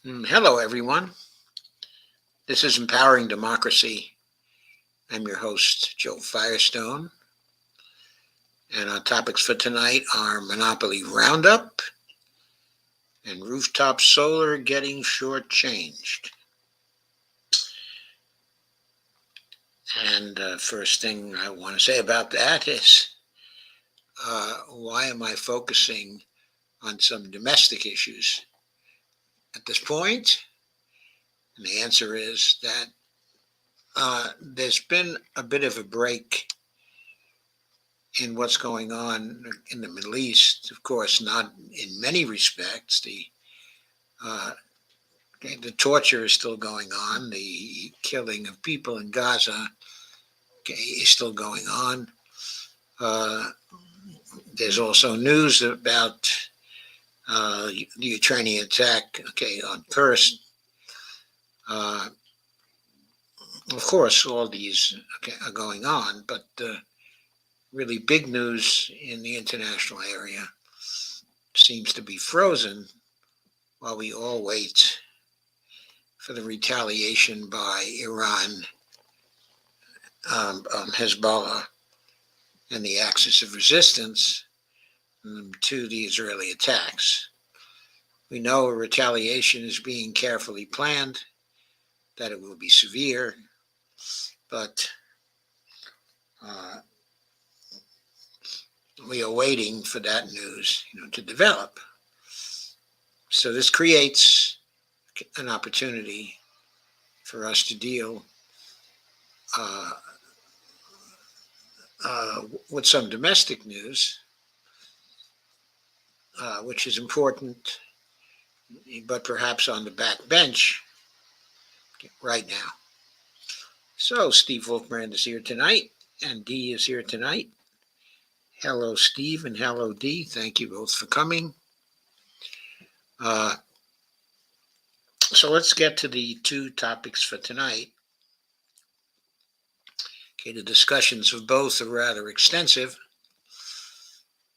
Hello, everyone. This is Empowering Democracy. I'm your host, Joe Firestone. And our topics for tonight are Monopoly Roundup and Rooftop Solar getting shortchanged. And first thing I want to say about that is why am I focusing on some domestic issues at this point? And the answer is that there's been a bit of a break in what's going on in the Middle East. Of course, not in many respects. Uh, the torture is still going on. The killing of people in Gaza is still going on. Uh, there's also news about the Ukrainian attack. On first, uh, of course, all these are going on, but really big news in the international area seems to be frozen while we all wait for the retaliation by Iran, Hezbollah, and the Axis of Resistance to the Israeli attacks. We know a retaliation is being carefully planned, that it will be severe, but we are waiting for that news, to develop. So this creates an opportunity for us to deal with some domestic news, which is important, but perhaps on the back bench right now. So Steve Wolfbrand is here tonight, and Dee is here tonight. Hello, Steve, and hello, Dee. Thank you both for coming. So let's get to the two topics for tonight. The discussions of both are rather extensive.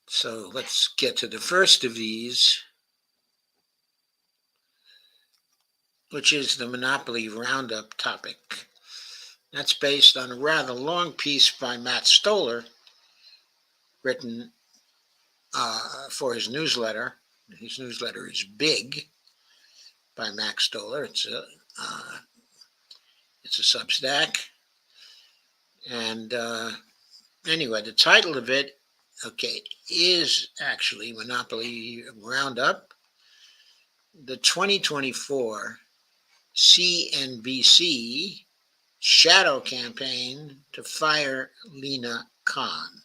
So let's get to the first of these, which is the Monopoly Roundup topic. That's based on a rather long piece by Matt Stoller, written for his newsletter. His newsletter is Big by Max Stoller. It's a Substack. And anyway, the title of it, is actually Monopoly Roundup, the 2024 CNBC shadow campaign to fire Lina Khan.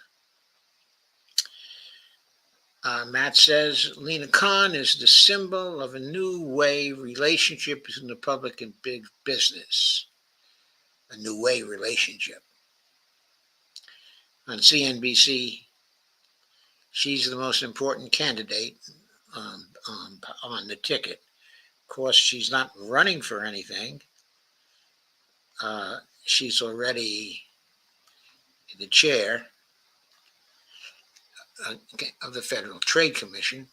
Matt says Lina Khan is the symbol of a new way relationship in the public and big business. A new way relationship. On CNBC, she's the most important candidate on the ticket. Of course, she's not running for anything. She's already the chair of the Federal Trade Commission.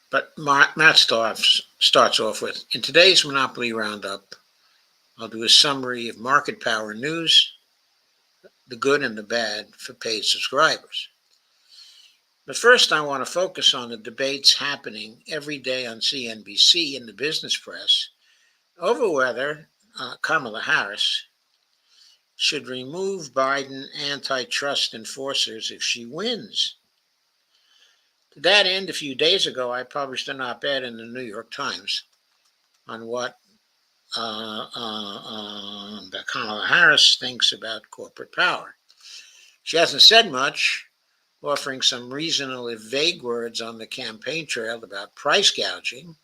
But Matt starts off with, in today's Monopoly Roundup, I'll do a summary of market power news, the good and the bad for paid subscribers. But first, I want to focus on the debates happening every day on CNBC in the business press over whether Kamala Harris should remove Biden antitrust enforcers if she wins. To that end, a few days ago, I published an op-ed in the New York Times on what Kamala Harris thinks about corporate power. She hasn't said much, offering some reasonably vague words on the campaign trail about price gouging,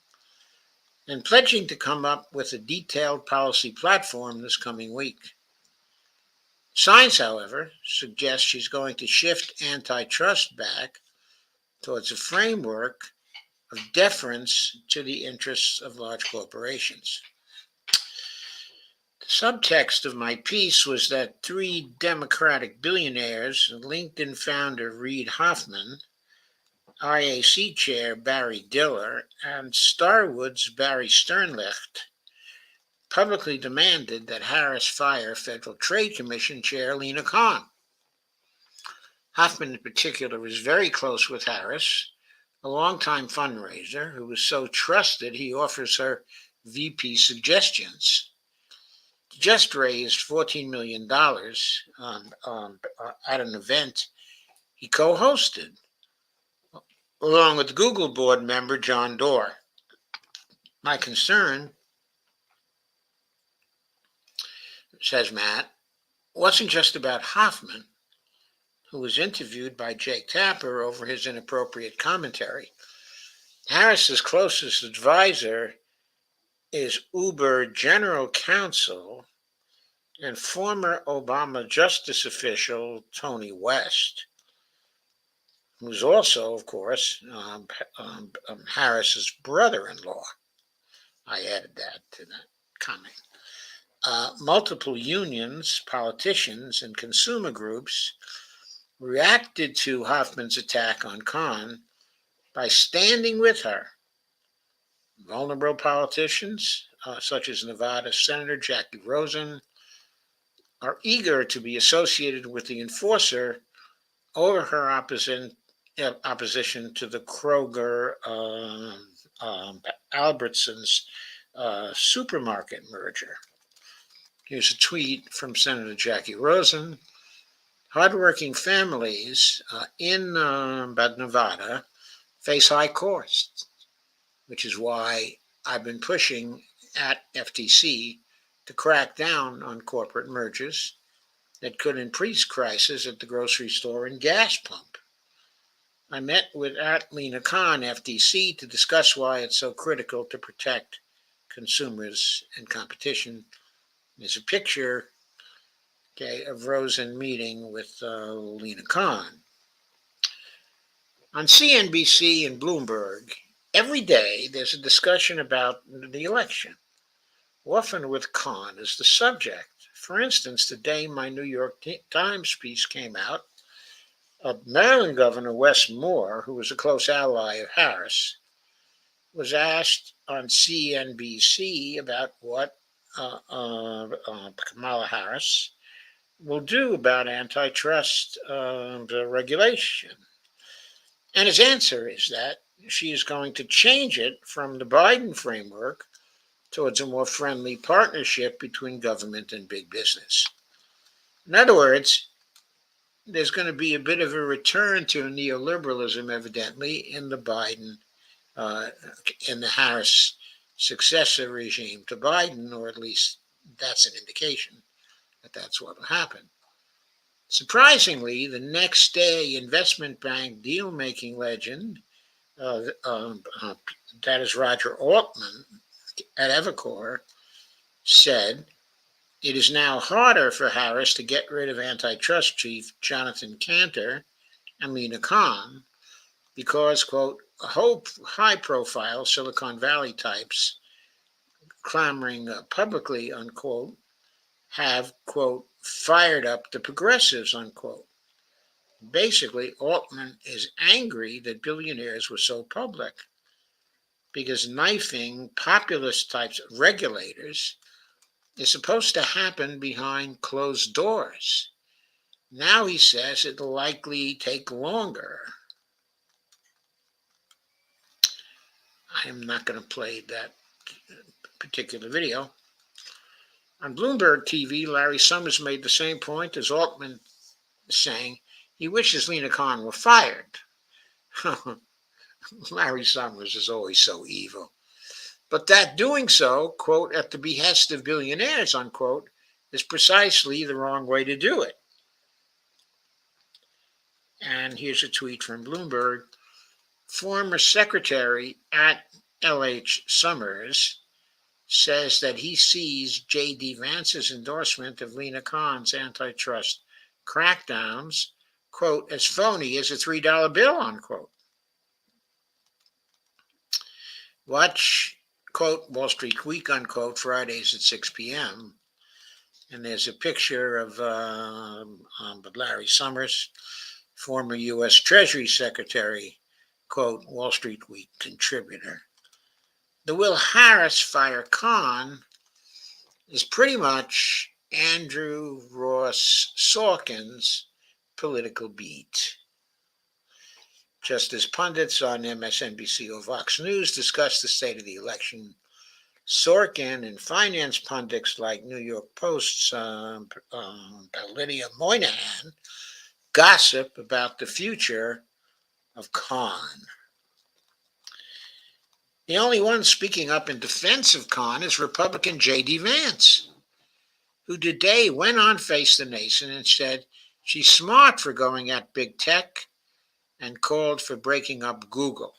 and pledging to come up with a detailed policy platform this coming week. Signs, however, suggest she's going to shift antitrust back towards a framework of deference to the interests of large corporations. The subtext of my piece was that three Democratic billionaires, LinkedIn founder Reid Hoffman, IAC Chair Barry Diller and Starwood's Barry Sternlicht publicly demanded that Harris fire Federal Trade Commission Chair Lena Khan. Hoffman, in particular, was very close with Harris, a longtime fundraiser who was so trusted he offers her VP suggestions. He just raised $14 million at an event he co hosted, along with Google board member John Doerr. My concern, says Matt, wasn't just about Hoffman, who was interviewed by Jake Tapper over his inappropriate commentary. Harris's closest advisor is Uber General Counsel and former Obama Justice official Tony West, who's also, of course, Harris's brother-in-law. I added that to that comment. Multiple unions, politicians, and consumer groups reacted to Hoffman's attack on Khan by standing with her. Vulnerable politicians, such as Nevada Senator Jackie Rosen, are eager to be associated with the enforcer over her opposition to the Kroger Albertsons supermarket merger. Here's a tweet from Senator Jackie Rosen. Hardworking families in Nevada face high costs, which is why I've been pushing at FTC to crack down on corporate mergers that could increase prices at the grocery store and gas pump. I met with Lena Khan, FTC, to discuss why it's so critical to protect consumers and competition. There's a picture, of Rosen meeting with Lena Khan. On CNBC and Bloomberg, every day there's a discussion about the election, often with Khan as the subject. For instance, the day my New York Times piece came out, Maryland Governor Wes Moore, who was a close ally of Harris, was asked on CNBC about what Kamala Harris will do about antitrust regulation. And his answer is that she is going to change it from the Biden framework towards a more friendly partnership between government and big business. In other words, there's going to be a bit of a return to neoliberalism, evidently, in the Biden, in the Harris successor regime to Biden, or at least that's an indication that that's what will happen. Surprisingly, the next day, investment bank deal-making legend, that is Roger Altman at Evercore, said it is now harder for Harris to get rid of antitrust chief Jonathan Kanter and Lena Khan because, quote, high-profile Silicon Valley types clamoring publicly, unquote, have, quote, fired up the progressives, unquote. Basically, Altman is angry that billionaires were so public because knifing populist types of regulators is supposed to happen behind closed doors. Now he says it'll likely take longer. I am not going to play that particular video. On Bloomberg TV, Larry Summers made the same point as Altman, saying he wishes Lena Khan were fired. Larry Summers is always so evil. But that doing so, quote, at the behest of billionaires, unquote, is precisely the wrong way to do it. And here's a tweet from Bloomberg. Former Secretary at L.H. Summers says that he sees J.D. Vance's endorsement of Lena Khan's antitrust crackdowns, quote, as phony as a $3 bill, unquote. Watch, quote, Wall Street Week, unquote, Fridays at 6 p.m. And there's a picture of Larry Summers, former U.S. Treasury Secretary quote, Wall Street Week contributor. The Will Harris fire Khan is pretty much Andrew Ross Sorkin's political beat. Just as pundits on MSNBC or Fox News discuss the state of the election, Sorkin and finance pundits like New York Post's Lydia Moynihan gossip about the future of Khan. The only one speaking up in defense of Khan is Republican J.D. Vance, who today went on Face the Nation and said she's smart for going at big tech and called for breaking up Google.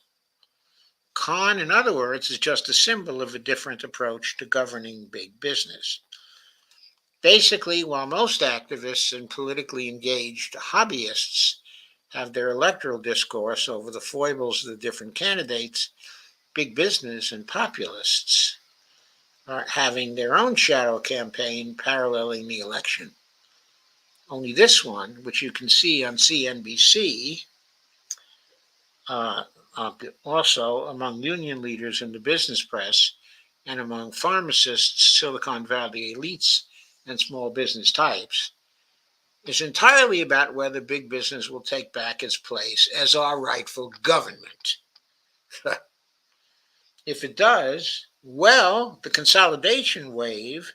Khan, in other words, is just a symbol of a different approach to governing big business. Basically, while most activists and politically engaged hobbyists have their electoral discourse over the foibles of the different candidates, big business and populists are having their own shadow campaign paralleling the election. Only this one, which you can see on CNBC, also among union leaders in the business press and among pharmacists, Silicon Valley elites, and small business types, is entirely about whether big business will take back its place as our rightful government. If it does, well, the consolidation wave,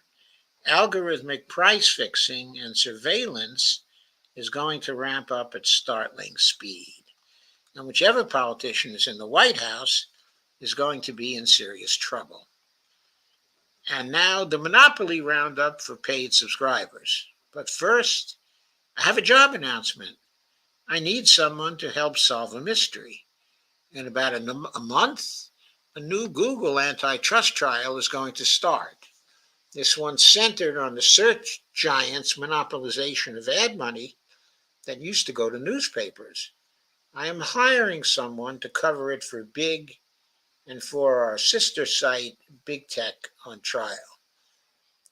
algorithmic price fixing, and surveillance is going to ramp up at startling speed. And whichever politician is in the White House is going to be in serious trouble. And now the monopoly roundup for paid subscribers. But first, I have a job announcement. I need someone to help solve a mystery. In about a month, a new Google antitrust trial is going to start. This one centered on the search giant's monopolization of ad money that used to go to newspapers. I am hiring someone to cover it for Big and for our sister site, Big Tech, on trial.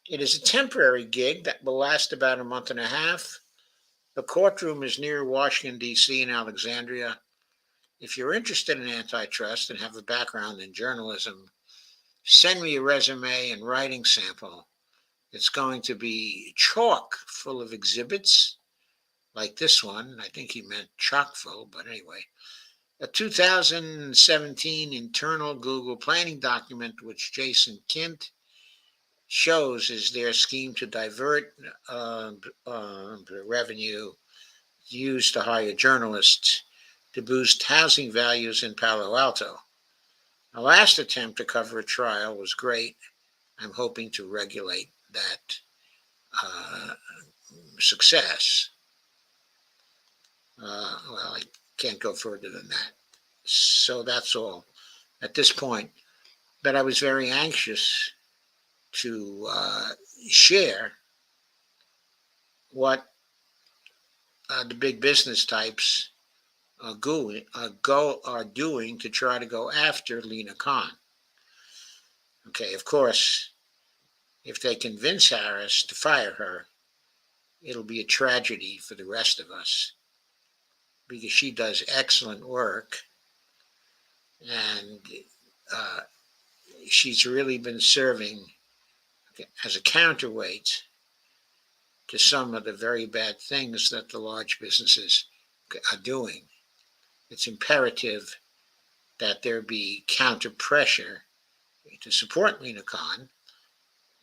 It is a temporary gig that will last about a month and a half. The courtroom is near Washington, D.C. in Alexandria. If you're interested in antitrust and have a background in journalism, send me a resume and writing sample. It's going to be chock full of exhibits, like this one. I think he meant chock full, but anyway. A 2017 internal Google planning document, which Jason Kint shows is their scheme to divert the revenue used to hire journalists to boost housing values in Palo Alto. The last attempt to cover a trial was great. I'm hoping to regulate that success. Well, I can't go further than that. So that's all at this point. But I was very anxious to share what the big business types are doing to try to go after Lina Khan. Okay, of course, if they convince Harris to fire her, it'll be a tragedy for the rest of us because she does excellent work and she's really been serving as a counterweight to some of the very bad things that the large businesses are doing. It's imperative that there be counter pressure to support Lina Khan,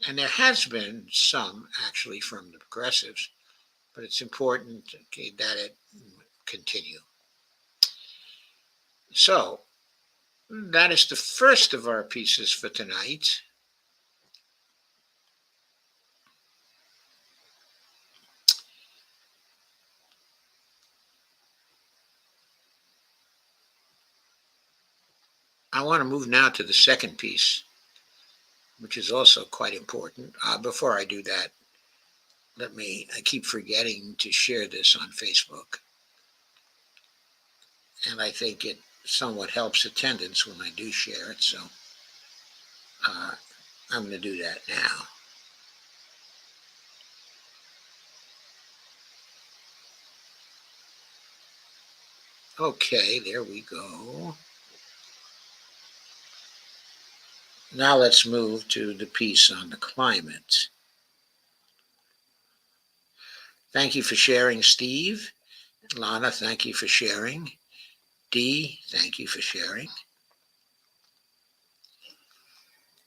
and there has been some actually from the progressives, but it's important that it continue. So that is the first of our pieces for tonight. I want to move now to the second piece, which is also quite important. Before I do that, I keep forgetting to share this on Facebook. And I think it somewhat helps attendance when I do share it. So I'm going to do that now. Okay, there we go. Now let's move to the piece on the climate. Thank you for sharing, Steve. Lana, thank you for sharing. Dee, thank you for sharing.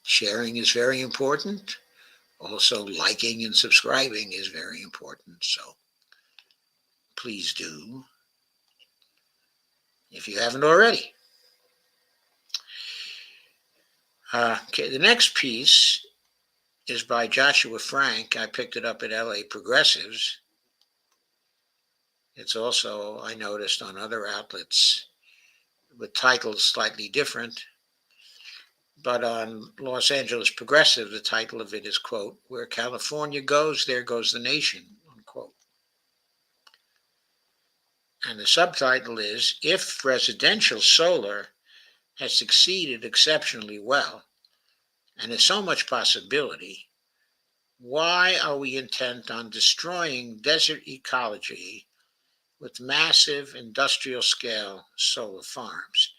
Sharing is very important. Also, liking and subscribing is very important. So please do if you haven't already. Okay, the next piece is by Joshua Frank. I picked it up at LA Progressives. It's also, I noticed, on other outlets with titles slightly different. But on Los Angeles Progressive, the title of it is, quote, "Where California goes, there goes the nation," unquote. And the subtitle is, "If residential solar has succeeded exceptionally well and is so much possibility, why are we intent on destroying desert ecology with massive industrial scale solar farms?"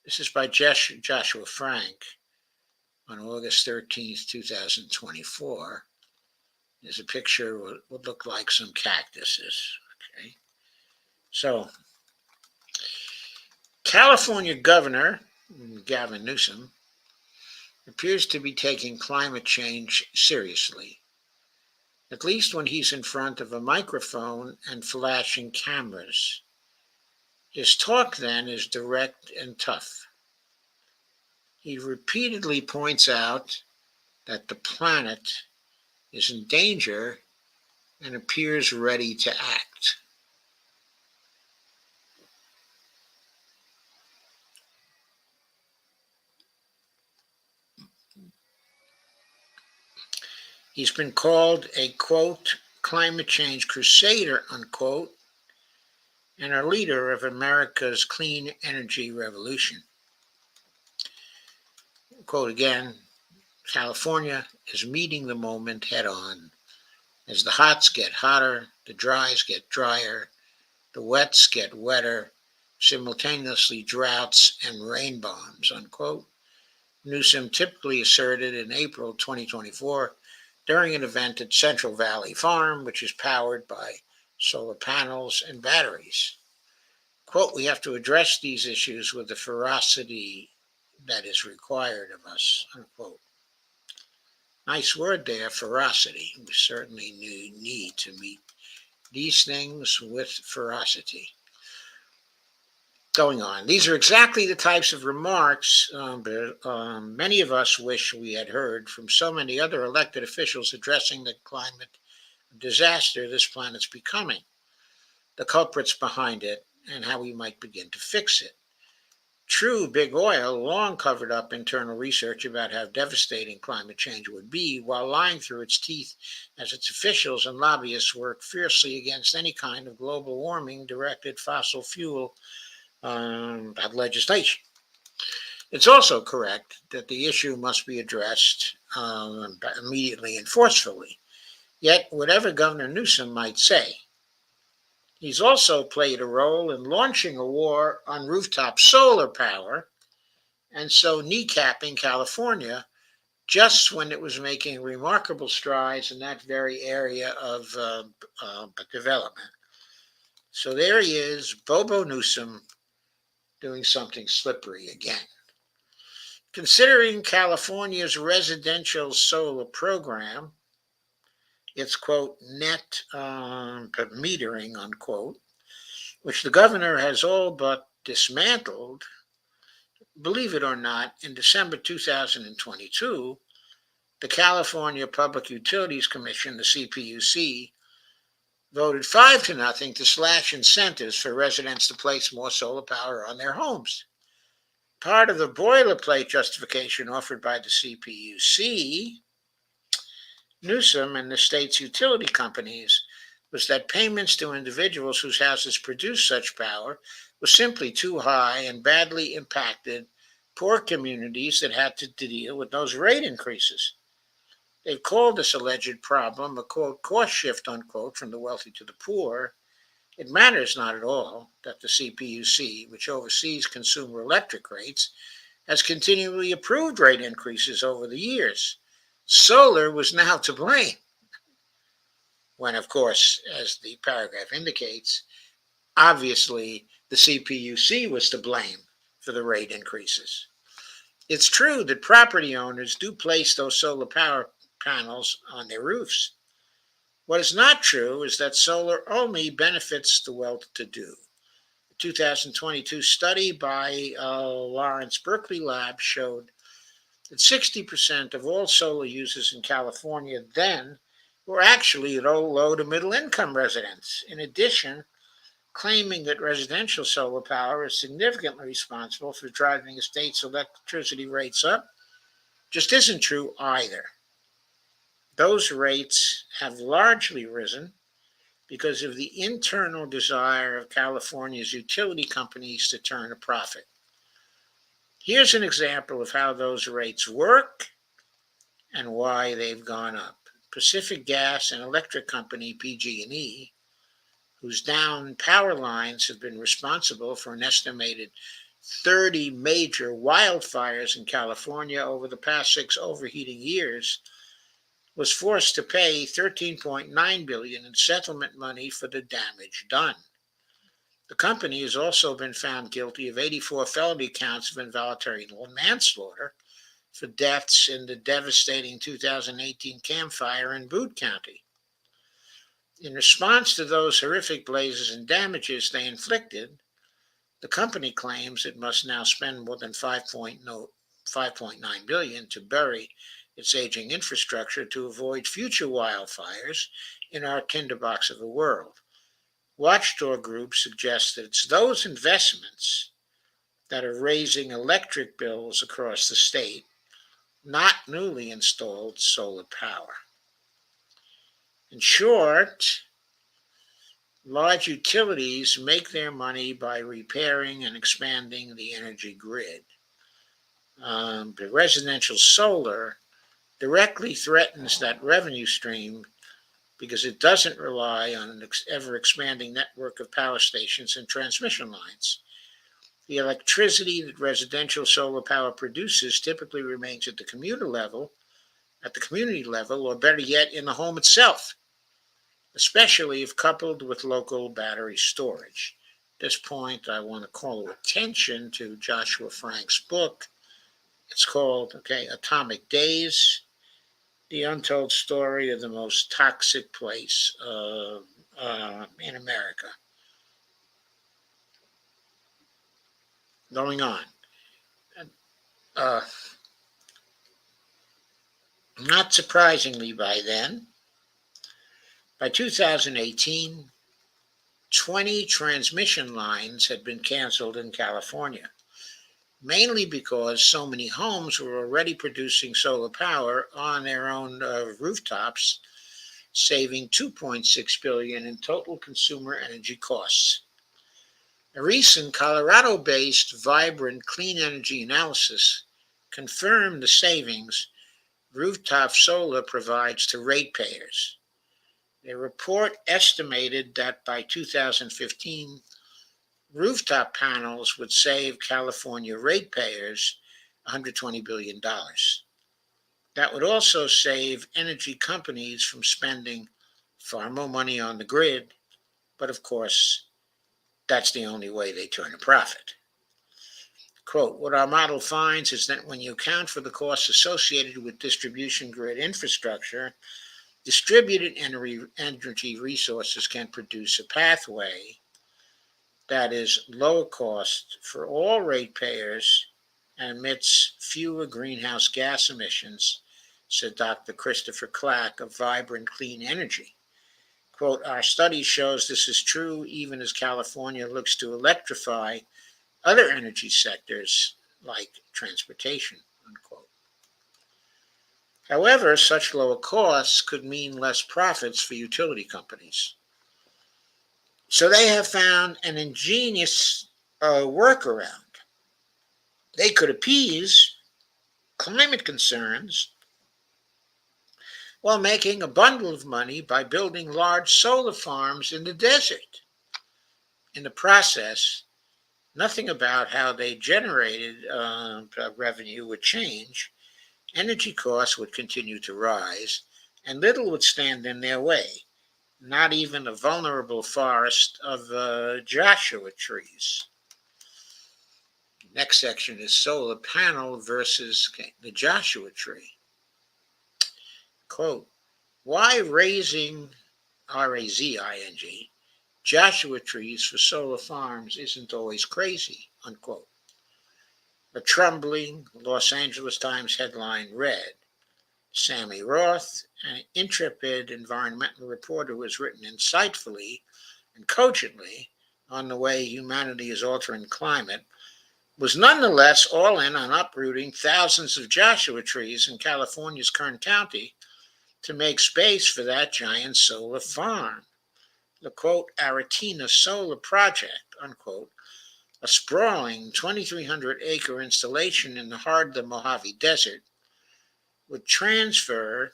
This is by Joshua Frank on August 13th, 2024. There's a picture what would look like some cactuses. Okay. So, California Governor Gavin Newsom appears to be taking climate change seriously, at least when he's in front of a microphone and flashing cameras. His talk then is direct and tough. He repeatedly points out that the planet is in danger and appears ready to act. He's been called a, quote, "climate change crusader," unquote, and a leader of America's clean energy revolution. Quote again, "California is meeting the moment head on. As the hots get hotter, the dries get drier, the wets get wetter, simultaneously droughts and rain bombs," unquote. Newsom typically asserted in April 2024 during an event at Central Valley Farm, which is powered by solar panels and batteries. Quote, "We have to address these issues with the ferocity that is required of us," unquote. Nice word there, ferocity. We certainly need to meet these things with ferocity. Going on. These are exactly the types of remarks many of us wish we had heard from so many other elected officials addressing the climate disaster this planet's becoming, the culprits behind it, and how we might begin to fix it. True, big oil long covered up internal research about how devastating climate change would be while lying through its teeth as its officials and lobbyists work fiercely against any kind of global warming directed fossil fuel legislation. It's also correct that the issue must be addressed immediately and forcefully. Yet, whatever Governor Newsom might say, he's also played a role in launching a war on rooftop solar power and so kneecapping California just when it was making remarkable strides in that very area of development. So there he is, Bobo Newsom, doing something slippery again. Considering California's residential solar program, its, quote, net metering, unquote, which the governor has all but dismantled, believe it or not, in December 2022, the California Public Utilities Commission, the CPUC, voted 5-0 to slash incentives for residents to place more solar power on their homes. Part of the boilerplate justification offered by the CPUC, Newsom and the state's utility companies, was that payments to individuals whose houses produce such power was simply too high and badly impacted poor communities that had to deal with those rate increases. They've called this alleged problem a, quote, cost shift, unquote, from the wealthy to the poor, It matters not at all that the CPUC, which oversees consumer electric rates, has continually approved rate increases over the years. Solar was now to blame, when, of course, as the paragraph indicates, obviously the CPUC was to blame for the rate increases. It's true that property owners do place those solar power panels on their roofs. What is not true is that solar only benefits the well-to-do. A 2022 study by Lawrence Berkeley Lab showed that 60% of all solar users in California then were actually low to middle income residents. In addition, claiming that residential solar power is significantly responsible for driving a state's electricity rates up just isn't true either. Those rates have largely risen because of the internal desire of California's utility companies to turn a profit. Here's an example of how those rates work and why they've gone up. Pacific Gas and Electric Company, PG&E, whose downed power lines have been responsible for an estimated 30 major wildfires in California over the past 6 overheating years, was forced to pay $13.9 billion in settlement money for the damage done. The company has also been found guilty of 84 felony counts of involuntary manslaughter for deaths in the devastating 2018 Camp Fire in Boone County. In response to those horrific blazes and damages they inflicted, the company claims it must now spend more than $5.9 billion to bury its aging infrastructure to avoid future wildfires in our tinderbox of the world. Watchdog groups suggest that it's those investments that are raising electric bills across the state, not newly installed solar power. In short, large utilities make their money by repairing and expanding the energy grid. But residential solar directly threatens that revenue stream because it doesn't rely on an ever-expanding network of power stations and transmission lines. The electricity that residential solar power produces typically remains at the community level, or better yet, in the home itself, especially if coupled with local battery storage. At this point, I want to call attention to Joshua Frank's book. It's called, Atomic Days, The Untold Story of the Most Toxic Place in America. Going on. Not surprisingly by 2018, 20 transmission lines had been canceled in California, mainly because so many homes were already producing solar power on their own rooftops, saving $2.6 billion in total consumer energy costs. A recent Colorado-based Vibrant Clean Energy analysis confirmed the savings rooftop solar provides to ratepayers. Their report estimated that by 2015, rooftop panels would save California ratepayers $120 billion. That would also save energy companies from spending far more money on the grid, but of course, that's the only way they turn a profit. Quote, what our model finds is that when you account for the costs associated with distribution grid infrastructure, distributed energy resources can produce a pathway that is lower cost for all ratepayers and emits fewer greenhouse gas emissions, said Dr. Christopher Clack of Vibrant Clean Energy. Quote, our study shows this is true even as California looks to electrify other energy sectors like transportation, unquote. However, such lower costs could mean less profits for utility companies. So they have found an ingenious workaround. They could appease climate concerns while making a bundle of money by building large solar farms in the desert. In the process, nothing about how they generated revenue would change. Energy costs would continue to rise, and little would stand in their way, not even a vulnerable forest of Joshua trees. Next section is solar panel versus the Joshua tree. Quote, why raising, Razing, Joshua trees for solar farms isn't always crazy, unquote. A troubling Los Angeles Times headline read, Sammy Roth, an intrepid environmental reporter who has written insightfully and cogently on the way humanity is altering climate, was nonetheless all in on uprooting thousands of Joshua trees in California's Kern County to make space for that giant solar farm. The quote, Aratina Solar Project, unquote, a sprawling 2,300-acre installation in the heart of the Mojave Desert, would transfer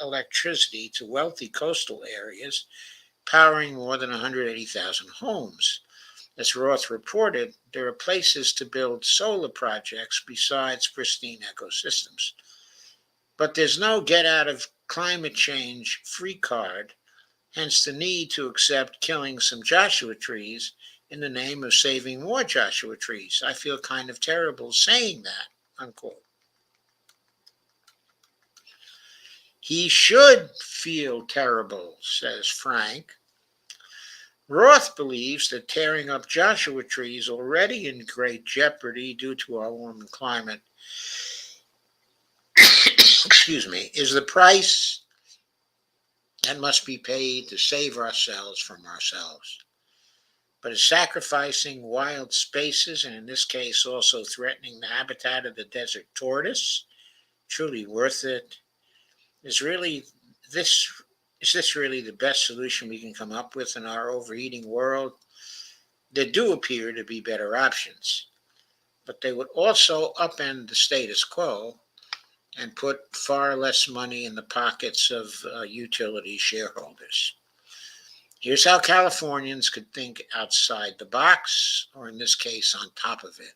electricity to wealthy coastal areas, powering more than 180,000 homes. As Roth reported, there are places to build solar projects besides pristine ecosystems. But there's no get out of climate change free card, hence the need to accept killing some Joshua trees in the name of saving more Joshua trees. I feel kind of terrible saying that, unquote. He should feel terrible, says Frank. Roth believes that tearing up Joshua trees already in great jeopardy due to our warming climate, is the price that must be paid to save ourselves from ourselves. But is sacrificing wild spaces, and in this case also threatening the habitat of the desert tortoise, truly worth it? Is really this is this really the best solution we can come up with in our overheating world? There do appear to be better options, but they would also upend the status quo and put far less money in the pockets of utility shareholders. Here's how Californians could think outside the box, or in this case, on top of it.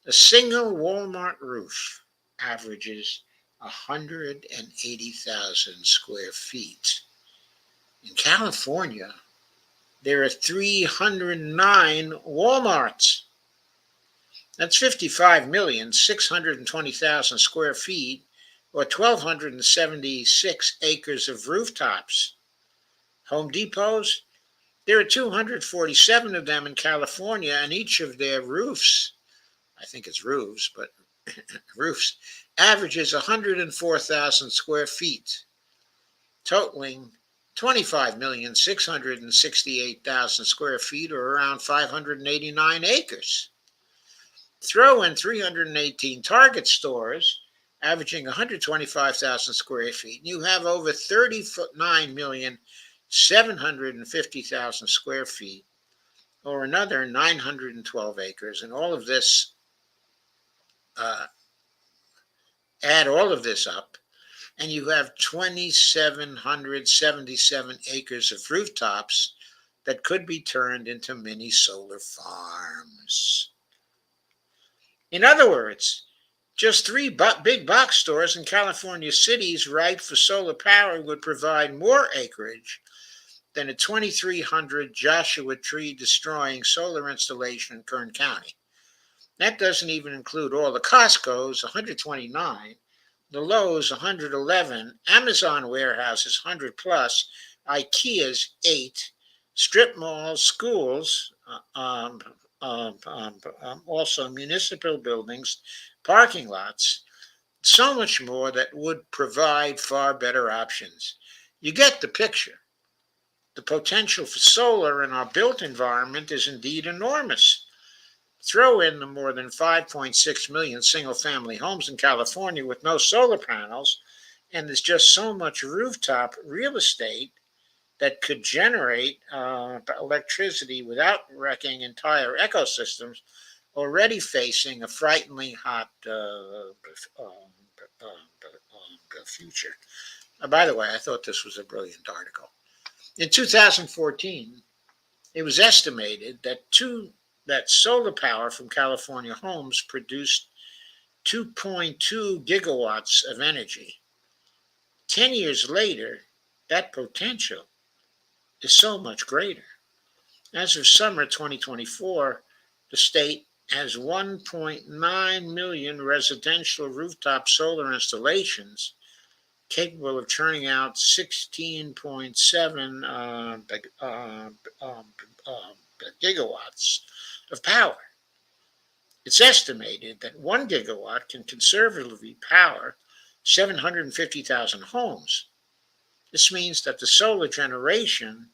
A single Walmart roof averages 180,000 square feet. In California, there are 309 Walmarts. That's 55,620,000 square feet, or 1,276 acres of rooftops. Home Depots, there are 247 of them in California, and each of their roofs, I think it's roofs, but roofs, averages 104,000 square feet, totaling 25,668,000 square feet, or around 589 acres. Throw in 318 Target stores, averaging 125,000 square feet, and you have over 39,750,000 square feet, or another 912 acres. And all of this, add all of this up, and you have 2,777 acres of rooftops that could be turned into mini solar farms. In other words, just three big box stores in California cities ripe for solar power would provide more acreage than a 2,300 Joshua tree destroying solar installation in Kern County. That doesn't even include all the Costco's, 129, the Lowe's, 111, Amazon warehouses, 100 plus, IKEA's, 8, strip malls, schools, also municipal buildings, parking lots, so much more that would provide far better options. You get the picture. The potential for solar in our built environment is indeed enormous. Throw in the more than 5.6 million single-family homes in California with no solar panels, and there's just so much rooftop real estate that could generate electricity without wrecking entire ecosystems, already facing a frighteningly hot future. By the way, I thought this was a brilliant article. In 2014, It was estimated that solar power from California homes produced 2.2 gigawatts of energy. 10 years later, that potential is so much greater. As of summer 2024, the state has 1.9 million residential rooftop solar installations capable of churning out 16.7 gigawatts of power. It's estimated that 1 gigawatt can conservatively power 750,000 homes. This means that the solar generation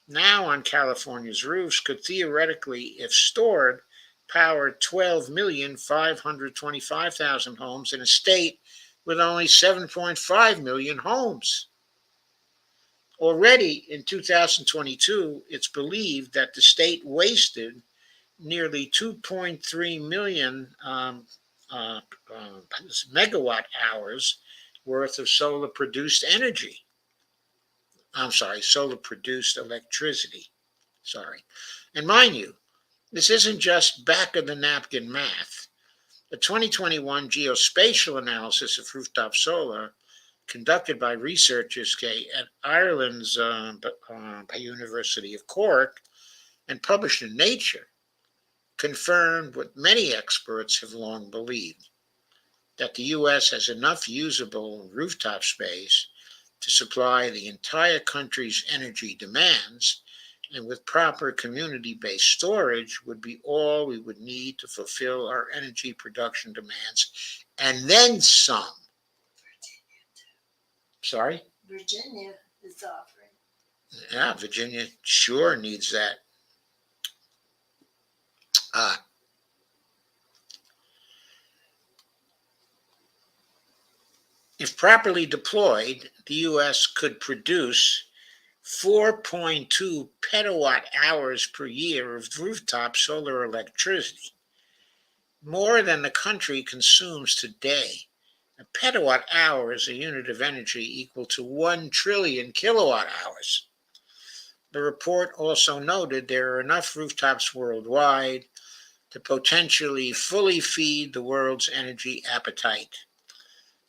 now on California's roofs could theoretically, if stored, power 12,525,000 homes in a state with only 7.5 million homes. Already in 2022, it's believed that the state wasted nearly 2.3 million megawatt hours worth of solar produced energy. Solar produced electricity. And mind you, this isn't just back of the napkin math. The 2021 geospatial analysis of rooftop solar, conducted by researchers at Ireland's University of Cork and published in Nature, confirmed what many experts have long believed, that the U.S. has enough usable rooftop space to supply the entire country's energy demands, and with proper community-based storage would be all we would need to fulfill our energy production demands, and then some. Sorry? Virginia is offering. Yeah, Virginia sure needs that. If properly deployed, the U.S. could produce 4.2 petawatt hours per year of rooftop solar electricity, more than the country consumes today. A petawatt hour is a unit of energy equal to 1 trillion kilowatt hours. The report also noted there are enough rooftops worldwide to potentially fully feed the world's energy appetite.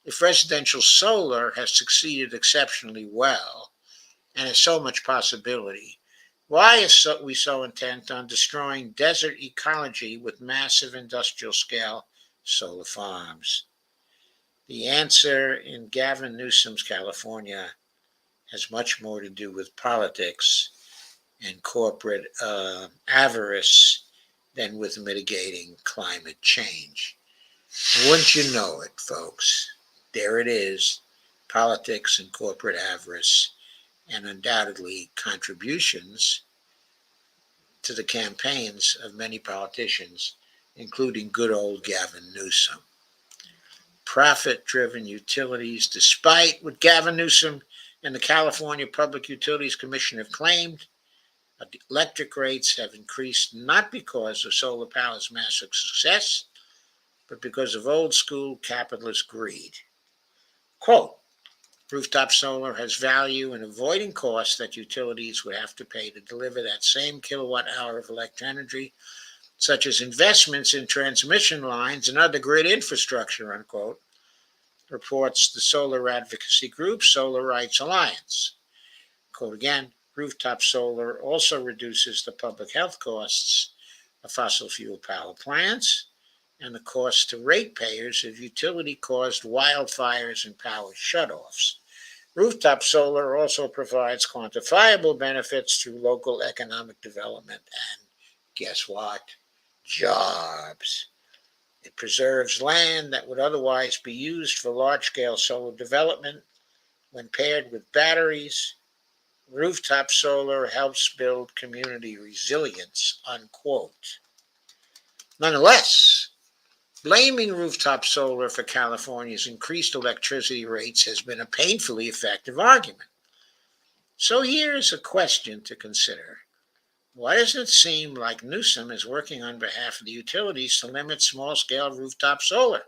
If residential solar has succeeded exceptionally well and has so much possibility, why are we so intent on destroying desert ecology with massive industrial scale solar farms? The answer in Gavin Newsom's California has much more to do with politics and corporate avarice than with mitigating climate change. Wouldn't you know it, folks? There it is, politics and corporate avarice, and undoubtedly contributions to the campaigns of many politicians, including good old Gavin Newsom. Profit-driven utilities, despite what Gavin Newsom and the California Public Utilities Commission have claimed, electric rates have increased not because of solar power's massive success, but because of old-school capitalist greed. Quote, rooftop solar has value in avoiding costs that utilities would have to pay to deliver that same kilowatt hour of electric energy, such as investments in transmission lines and other grid infrastructure, unquote, reports the solar advocacy group Solar Rights Alliance. Quote again, rooftop solar also reduces the public health costs of fossil fuel power plants and the cost to ratepayers of utility-caused wildfires and power shutoffs. Rooftop solar also provides quantifiable benefits through local economic development and, guess what? Jobs. It preserves land that would otherwise be used for large-scale solar development. When paired with batteries, rooftop solar helps build community resilience, unquote. Nonetheless, blaming rooftop solar for California's increased electricity rates has been a painfully effective argument. So here's a question to consider. Why doesn't it seem like Newsom is working on behalf of the utilities to limit small-scale rooftop solar?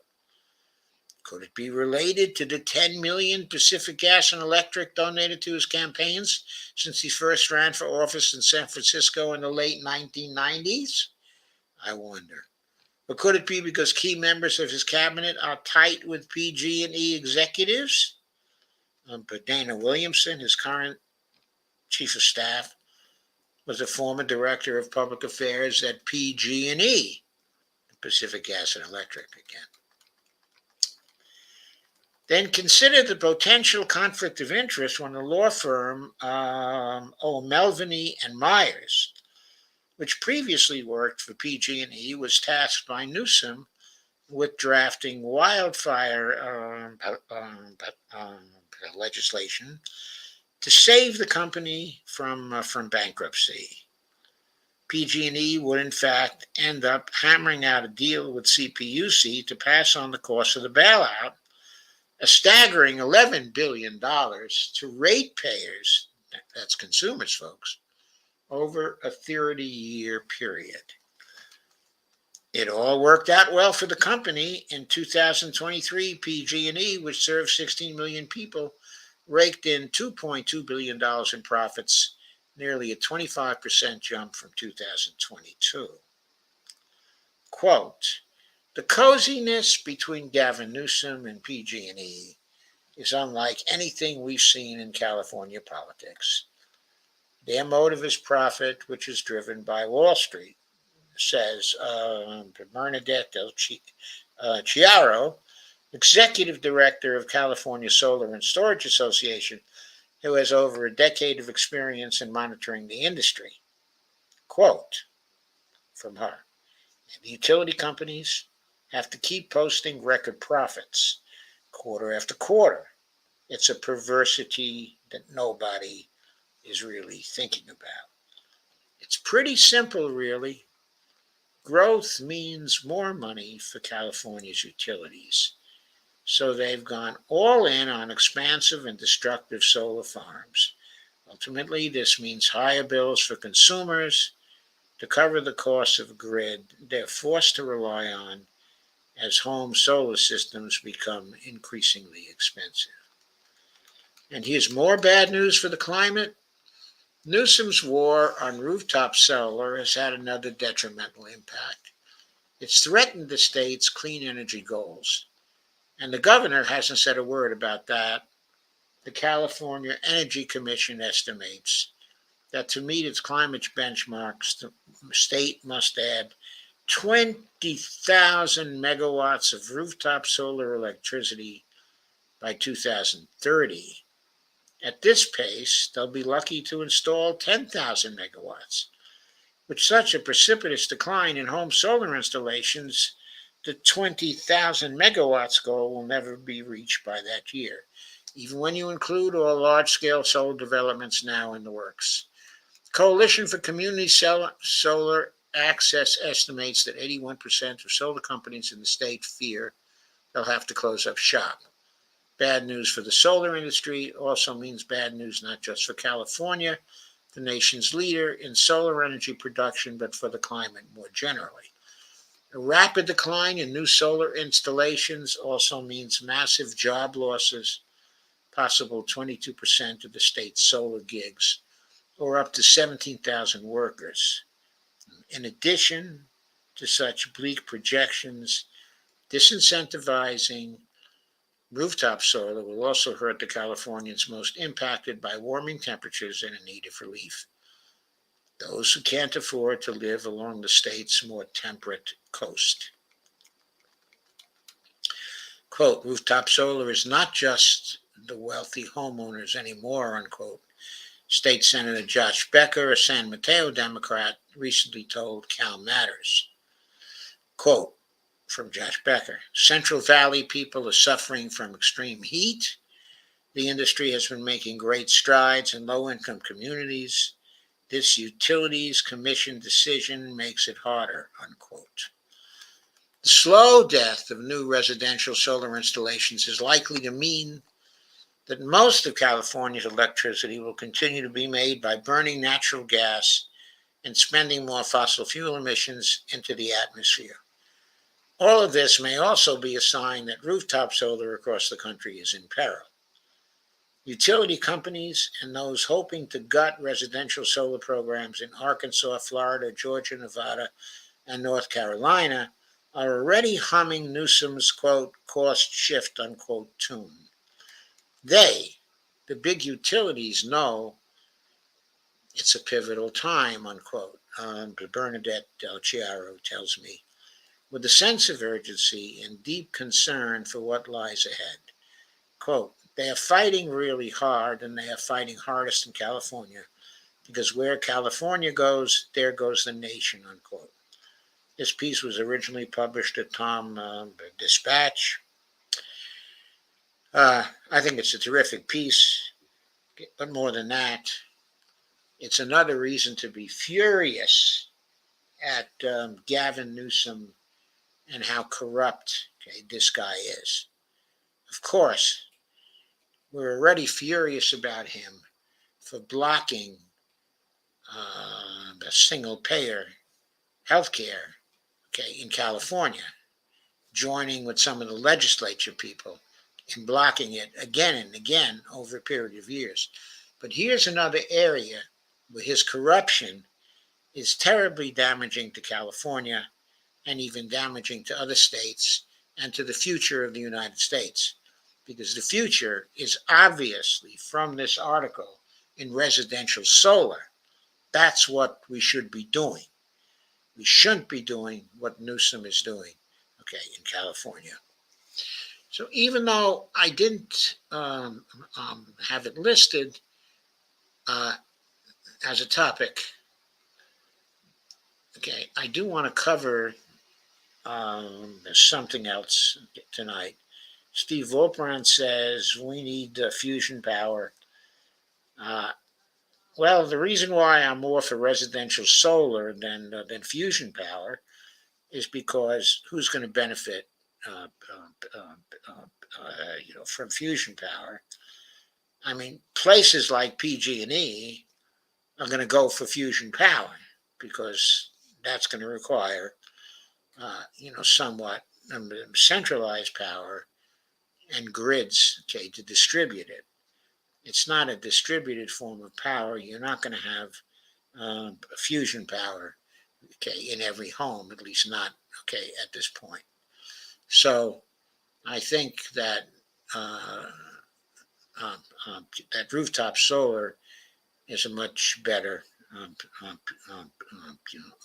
Could it be related to the 10 million Pacific Gas and Electric donated to his campaigns since he first ran for office in San Francisco in the late 1990s? I wonder. Or could it be because key members of his cabinet are tight with PG&E executives? But Dana Williamson, his current chief of staff, was a former director of public affairs at PG&E, Pacific Gas and Electric again. Then consider the potential conflict of interest when the law firm O'Melveny and Myers, which previously worked for PG&E, was tasked by Newsom with drafting wildfire legislation to save the company from bankruptcy. PG&E would in fact end up hammering out a deal with CPUC to pass on the cost of the bailout, a staggering $11 billion to ratepayers, that's consumers, folks, over a 30-year period. It all worked out well for the company. In 2023, PG&E, which served 16 million people, raked in $2.2 billion in profits, nearly a 25% jump from 2022. Quote, the coziness between Gavin Newsom and PG&E is unlike anything we've seen in California politics. Their motive is profit, which is driven by Wall Street, says Bernadette Del Chiaro, executive director of California Solar and Storage Association, who has over a decade of experience in monitoring the industry. Quote from her, the utility companies have to keep posting record profits quarter after quarter. It's a perversity that nobody is really thinking about. It's pretty simple, really. Growth means more money for California's utilities. So they've gone all in on expansive and destructive solar farms. Ultimately, this means higher bills for consumers to cover the costs of a grid they're forced to rely on as home solar systems become increasingly expensive. And here's more bad news for the climate. Newsom's war on rooftop solar has had another detrimental impact. It's threatened the state's clean energy goals. And the governor hasn't said a word about that. The California Energy Commission estimates that to meet its climate benchmarks, the state must add 20,000 megawatts of rooftop solar electricity by 2030. At this pace, they'll be lucky to install 10,000 megawatts. With such a precipitous decline in home solar installations, the 20,000 megawatts goal will never be reached by that year, even when you include all large-scale solar developments now in the works. Coalition for Community Solar Access estimates that 81% of solar companies in the state fear they'll have to close up shop. Bad news for the solar industry also means bad news not just for California, the nation's leader in solar energy production, but for the climate more generally. A rapid decline in new solar installations also means massive job losses, possible 22% of the state's solar gigs, or up to 17,000 workers. In addition to such bleak projections, disincentivizing rooftop solar will also hurt the Californians most impacted by warming temperatures and in need of relief. Those who can't afford to live along the state's more temperate coast. Quote, rooftop solar is not just the wealthy homeowners anymore, unquote. State Senator Josh Becker, a San Mateo Democrat, recently told Cal Matters. Quote, from Josh Becker, Central Valley people are suffering from extreme heat. The industry has been making great strides in low-income communities. This Utilities Commission decision makes it harder, unquote. The slow death of new residential solar installations is likely to mean that most of California's electricity will continue to be made by burning natural gas and spending more fossil fuel emissions into the atmosphere. All of this may also be a sign that rooftop solar across the country is in peril. Utility companies and those hoping to gut residential solar programs in Arkansas, Florida, Georgia, Nevada, and North Carolina are already humming Newsom's quote, cost shift, unquote, tune. They, the big utilities, know it's a pivotal time, unquote. Bernadette Del Chiaro tells me, with a sense of urgency and deep concern for what lies ahead. Quote, they are fighting really hard, and they are fighting hardest in California, because where California goes, there goes the nation, unquote. This piece was originally published at Tom Dispatch. I think it's a terrific piece, but more than that, it's another reason to be furious at Gavin Newsom and how corrupt, this guy is. Of course, we're already furious about him for blocking the single payer healthcare, in California, joining with some of the legislature people in blocking it again and again over a period of years. But here's another area where his corruption is terribly damaging to California and even damaging to other states and to the future of the United States. Because the future is obviously from this article in residential solar. That's what we should be doing. We shouldn't be doing what Newsom is doing, in California. So even though I didn't have it listed uh, as a topic, I do want to cover something else tonight. Steve Volpran says we need fusion power. Uh, well, the reason why I'm more for residential solar than fusion power is because who's going to benefit, uh, uh, from fusion power? I mean, places like PG&E are going to go for fusion power because that's going to require, somewhat centralized power and grids, to distribute it. It's not a distributed form of power. You're not going to have fusion power, in every home, at least not, at this point. So I think that uh, um, that rooftop solar is a much better um,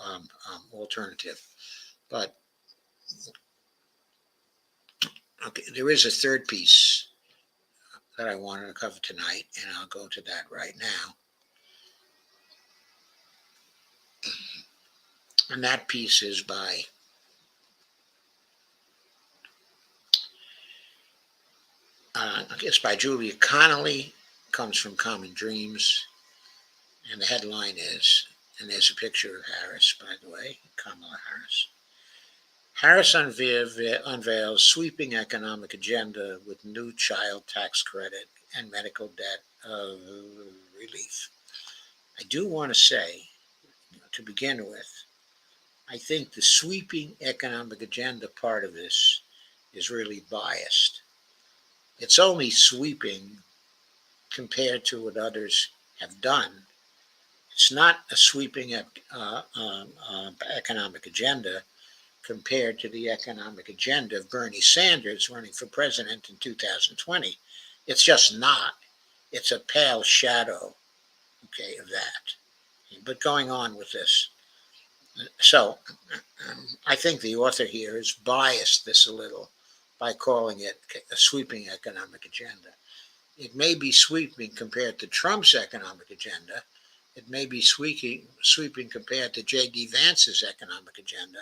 um, alternative. But there is a third piece that I wanted to cover tonight, and I'll go to that right now. And that piece is by it's by Julia Connolly. Comes from Common Dreams, and the headline is, and there's a picture of Harris, by the way, Kamala Harris. Harris unveils sweeping economic agenda with new child tax credit and medical debt relief. I do want to say, to begin with, I think the sweeping economic agenda part of this is really biased. It's only sweeping compared to what others have done. It's not a sweeping economic agenda compared to the economic agenda of Bernie Sanders running for president in 2020. It's just not. It's a pale shadow, of that. But going on with this. So I think the author here has biased this a little by calling it a sweeping economic agenda. It may be sweeping compared to Trump's economic agenda. It may be sweeping compared to J.D. Vance's economic agenda.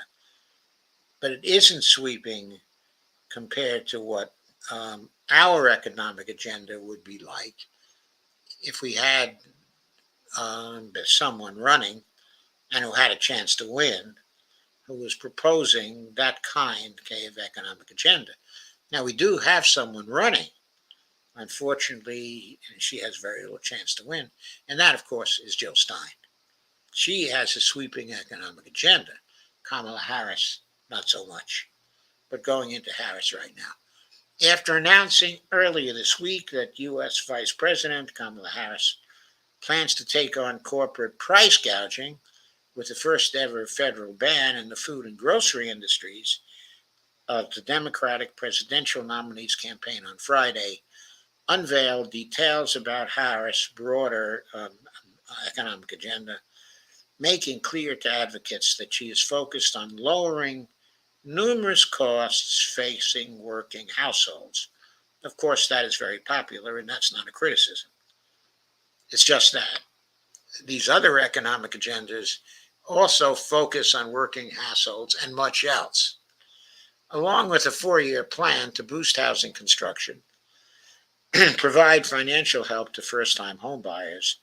But it isn't sweeping compared to what our economic agenda would be like if we had someone running and who had a chance to win, who was proposing that kind of economic agenda. Now, we do have someone running. Unfortunately, she has very little chance to win. And that, of course, is Jill Stein. She has a sweeping economic agenda. Kamala Harris, not so much. But going into Harris right now. After announcing earlier this week that U.S. Vice President Kamala Harris plans to take on corporate price gouging with the first ever federal ban in the food and grocery industries, the Democratic presidential nominee's campaign on Friday unveiled details about Harris' broader economic agenda, making clear to advocates that she is focused on lowering numerous costs facing working households. Of course, that is very popular, and that's not a criticism. It's just that these other economic agendas also focus on working households and much else, along with a 4-year plan to boost housing construction, provide financial help to first-time homebuyers,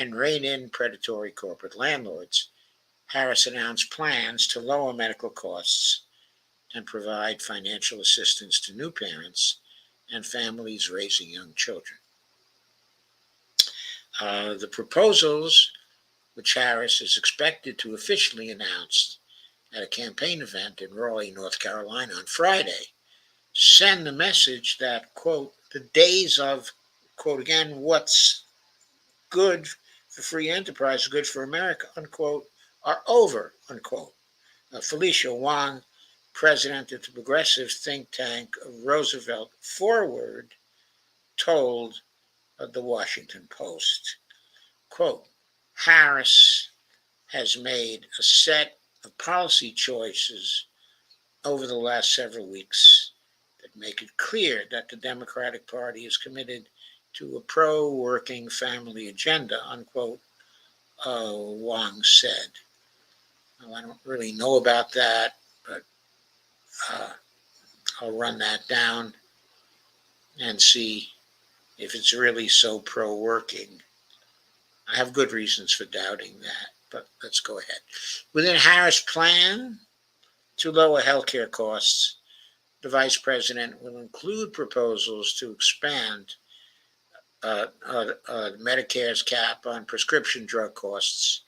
and rein in predatory corporate landlords. Harris announced plans to lower medical costs and provide financial assistance to new parents and families raising young children. The proposals, which Harris is expected to officially announce at a campaign event in Raleigh, North Carolina on Friday, send the message that, quote, the days of, quote again, what's good for free enterprise, good for America, unquote, are over, unquote. Felicia Wong, president of the progressive think tank Roosevelt Forward, told the Washington Post, quote, Harris has made a set of policy choices over the last several weeks that make it clear that the Democratic Party is committed to a pro-working family agenda, unquote, Wong said. Well, I don't really know about that, but I'll run that down and see if it's really so pro-working. I have good reasons for doubting that, but let's go ahead. Within Harris' plan to lower healthcare costs, the vice president will include proposals to expand Medicare's cap on prescription drug costs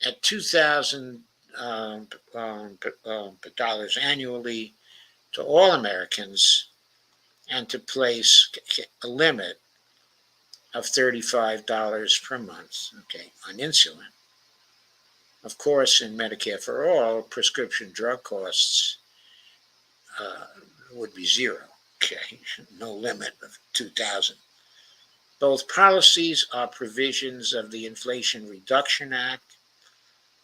at $2,000 annually to all Americans, and to place a limit of $35 per month, okay, on insulin. Of course, in Medicare for All, prescription drug costs would be zero, okay, no limit of $2,000. Both policies are provisions of the Inflation Reduction Act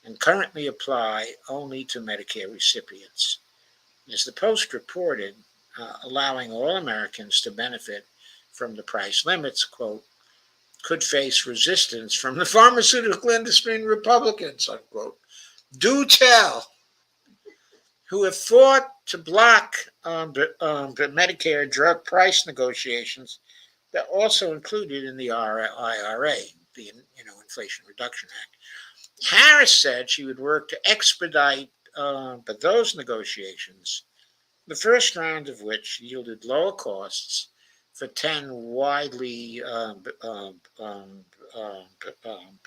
and currently apply only to Medicare recipients. As the Post reported, allowing all Americans to benefit from the price limits, quote, could face resistance from the pharmaceutical industry and Republicans, unquote. Do tell, who have fought to block the Medicare drug price negotiations that also included in the IRA, the Inflation Reduction Act. Harris said she would work to expedite those negotiations, the first round of which yielded lower costs for 10 widely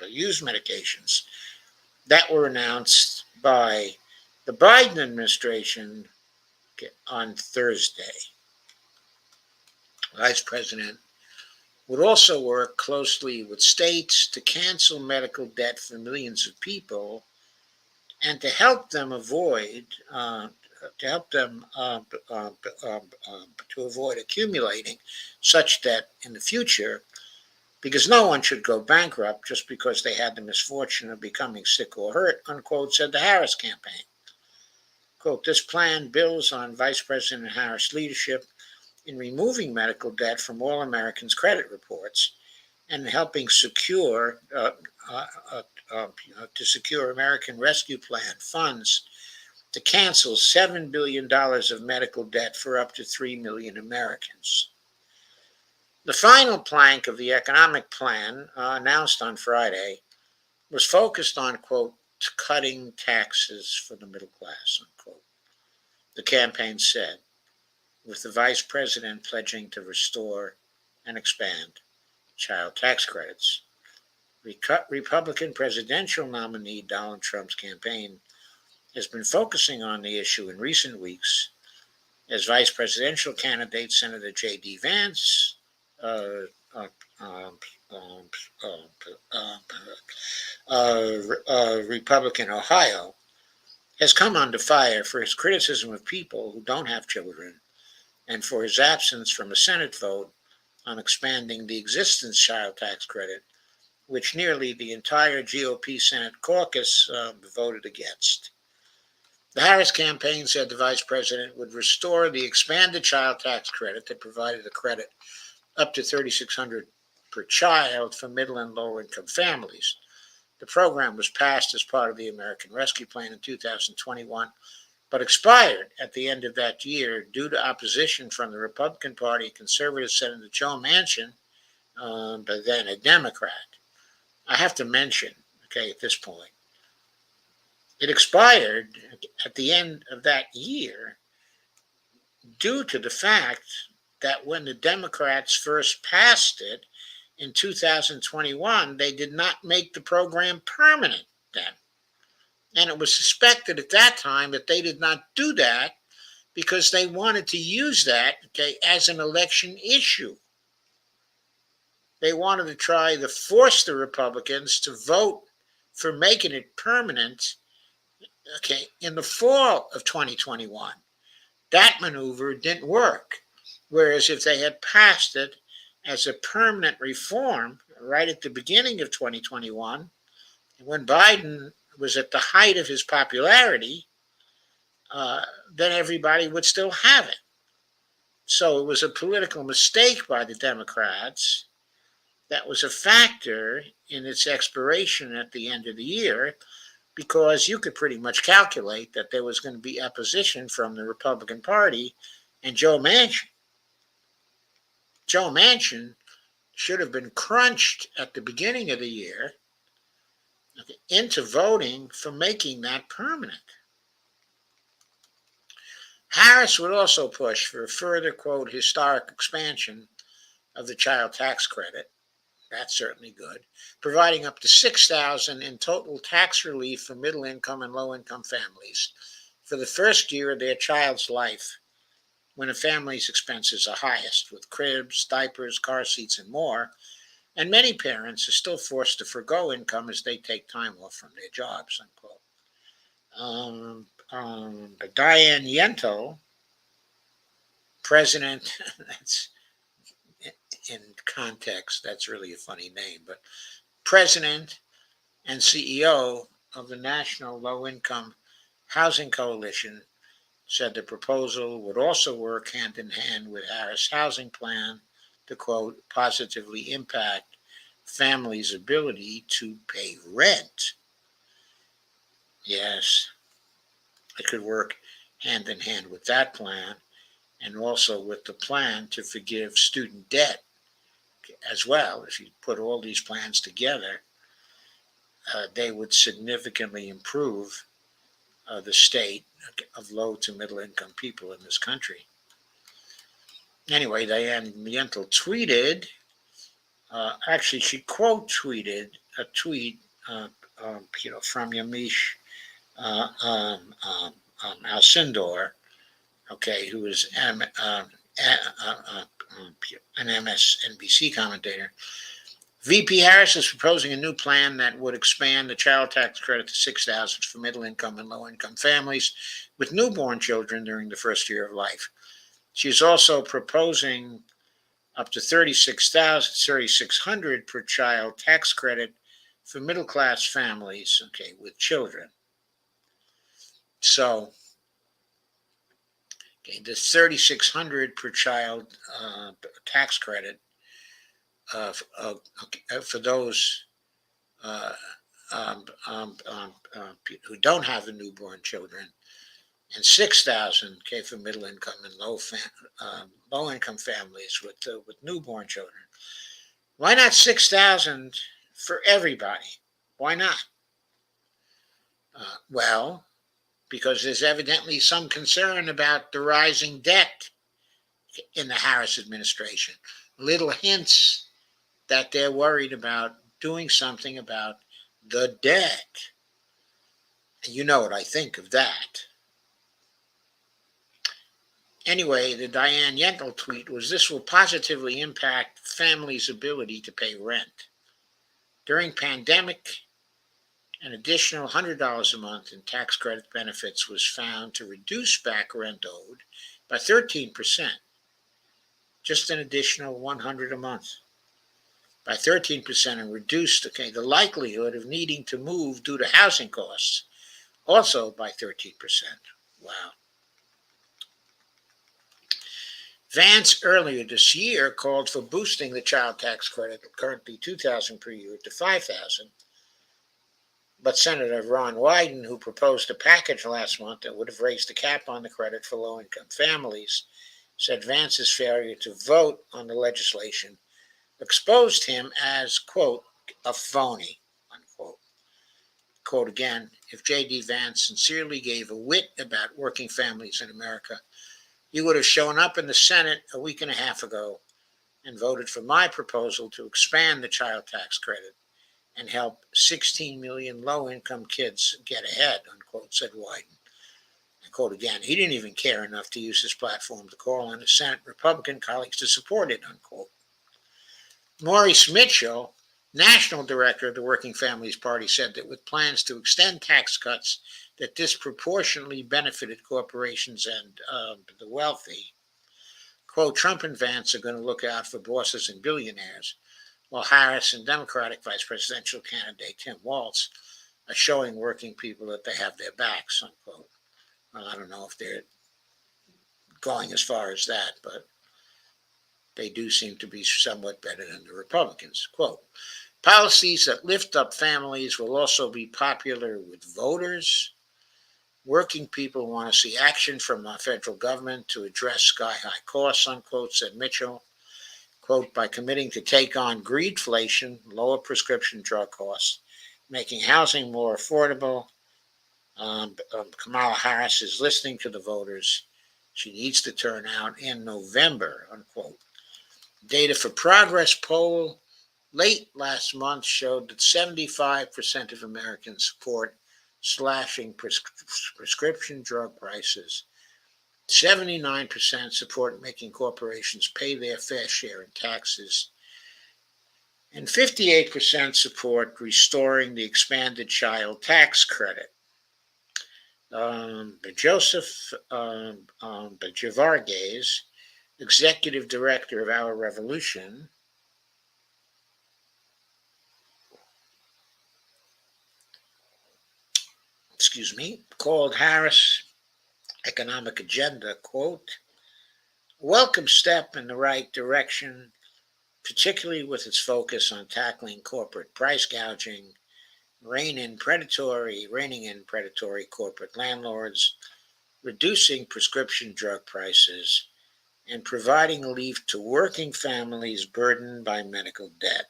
used medications that were announced by the Biden administration on Thursday. Vice President would also work closely with states to cancel medical debt for millions of people and to help them avoid accumulating such debt in the future, because no one should go bankrupt just because they had the misfortune of becoming sick or hurt, unquote, said the Harris campaign. Quote, this plan builds on Vice President Harris' leadership in removing medical debt from all Americans' credit reports and helping secure American Rescue Plan funds to cancel $7 billion of medical debt for up to 3 million Americans. The final plank of the economic plan, announced on Friday, was focused on, quote, cutting taxes for the middle class, unquote. The campaign said, with the vice president pledging to restore and expand child tax credits. Republican presidential nominee Donald Trump's campaign has been focusing on the issue in recent weeks, As vice presidential candidate, Senator J.D. Vance, uh, uh, um, um, Republican Ohio, has come under fire for his criticism of people who don't have children and for his absence from a Senate vote on expanding the existing child tax credit, which nearly the entire GOP Senate caucus voted against. The Harris campaign said the vice president would restore the expanded child tax credit that provided a credit up to $3,600 per child for middle and lower income families. The program was passed as part of the American Rescue Plan in 2021, but expired at the end of that year due to opposition from the Republican Party and conservative Senator Joe Manchin, but then a Democrat. I have to mention, okay, at this point, it expired at the end of that year due to the fact that when the Democrats first passed it in 2021, they did not make the program permanent then. And it was suspected at that time that they did not do that because they wanted to use that, okay, as an election issue. They wanted to try to force the Republicans to vote for making it permanent, okay, in the fall of 2021. That maneuver didn't work. Whereas if they had passed it as a permanent reform right at the beginning of 2021, when Biden was at the height of his popularity, then everybody would still have it. So it was a political mistake by the Democrats that was a factor in its expiration at the end of the year, because you could pretty much calculate that there was going to be opposition from the Republican Party and Joe Manchin. Joe Manchin should have been crunched at the beginning of the year into voting for making that permanent. Harris would also push for a further, quote, historic expansion of the child tax credit. That's certainly good, providing up to $6,000 in total tax relief for middle income and low income families for the first year of their child's life, when a family's expenses are highest, with cribs, diapers, car seats, and more. And many parents are still forced to forgo income as they take time off from their jobs, unquote. Diane Yentl, president, that's in context, that's really a funny name, but president and CEO of the National Low Income Housing Coalition, said the proposal would also work hand in hand with Harris' housing plan to, quote, positively impact families' ability to pay rent. Yes, it could work hand in hand with that plan and also with the plan to forgive student debt as well. If you put all these plans together, they would significantly improve the state of low to middle income people in this country. Anyway, Diane Yentl tweeted, actually, she quote tweeted a tweet, from Yamiche Alcindor, okay, who is an MSNBC commentator. VP Harris is proposing a new plan that would expand the child tax credit to $6,000 for middle income and low income families with newborn children during the first year of life. She is also proposing up to $36,600 per child tax credit for middle class families, okay, with children. So, okay, the $3,600 per child tax credit for those who don't have the newborn children, and $6,000 for middle income and low income families with newborn children. Why not $6,000 for everybody? Why not? Well, because there's evidently some concern about the rising debt in the Harris administration. Little hints that they're worried about doing something about the debt. You know what I think of that. Anyway, the Diane Yentl tweet was this will positively impact families' ability to pay rent. During pandemic, an additional $100 a month in tax credit benefits was found to reduce back rent owed by 13%, just an additional $100 a month by 13% and reduced the likelihood of needing to move due to housing costs also by 13%. Wow. Vance earlier this year called for boosting the child tax credit, currently $2,000 per year, to $5,000. But Senator Ron Wyden, who proposed a package last month that would have raised the cap on the credit for low-income families, said Vance's failure to vote on the legislation exposed him as, quote, a phony, unquote. Quote again, if J.D. Vance sincerely gave a whit about working families in America, he would have shown up in the Senate a week and a half ago and voted for my proposal to expand the child tax credit and help 16 million low-income kids get ahead, unquote, said Wyden. And quote again, he didn't even care enough to use his platform to call on his Senate Republican colleagues to support it, unquote. Maurice Mitchell, national director of the Working Families Party, said that with plans to extend tax cuts that disproportionately benefited corporations and the wealthy, quote, Trump and Vance are going to look out for bosses and billionaires, while Harris and Democratic vice presidential candidate Tim Walz are showing working people that they have their backs, unquote. Well, I don't know if they're going as far as that, but they do seem to be somewhat better than the Republicans. Quote, policies that lift up families will also be popular with voters. Working people want to see action from our federal government to address sky-high costs, unquote, said Mitchell. Quote, by committing to take on greedflation, lower prescription drug costs, making housing more affordable. Kamala Harris is listening to the voters. She needs to turn out in November, unquote. Data for Progress poll late last month showed that 75% of Americans support slashing prescription drug prices. 79% support making corporations pay their fair share in taxes. And 58% support restoring the expanded child tax credit. Joseph Javarges, executive director of Our Revolution, called Harris' economic agenda, quote, a welcome step in the right direction, particularly with its focus on tackling corporate price gouging, reining in predatory corporate landlords, reducing prescription drug prices, and providing relief to working families burdened by medical debt.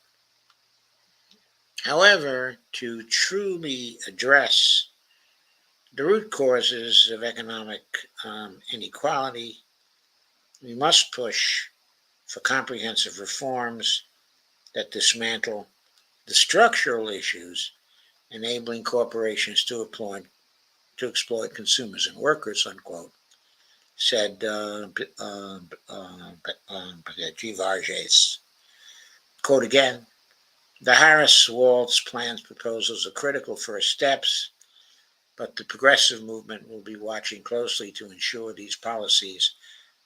However, to truly address the root causes of economic inequality, we must push for comprehensive reforms that dismantle the structural issues enabling corporations to exploit consumers and workers, unquote, said G. Vargas. Quote again, the Harris-Walz plan's proposals are critical first steps, but the progressive movement will be watching closely to ensure these policies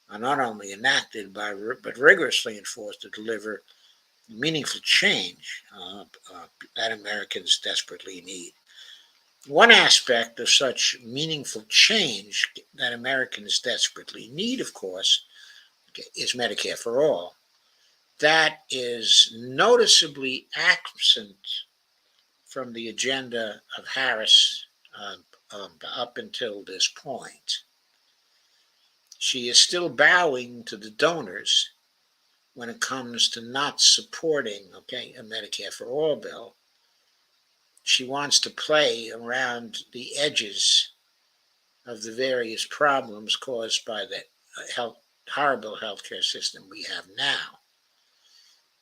are not only enacted but rigorously enforced to deliver meaningful change that Americans desperately need. One aspect of such meaningful change that Americans desperately need, of course, is Medicare for All. That is noticeably absent from the agenda of Harris up until this point. She is still bowing to the donors when it comes to not supporting, a Medicare for All bill. She wants to play around the edges of the various problems caused by the horrible healthcare system we have now.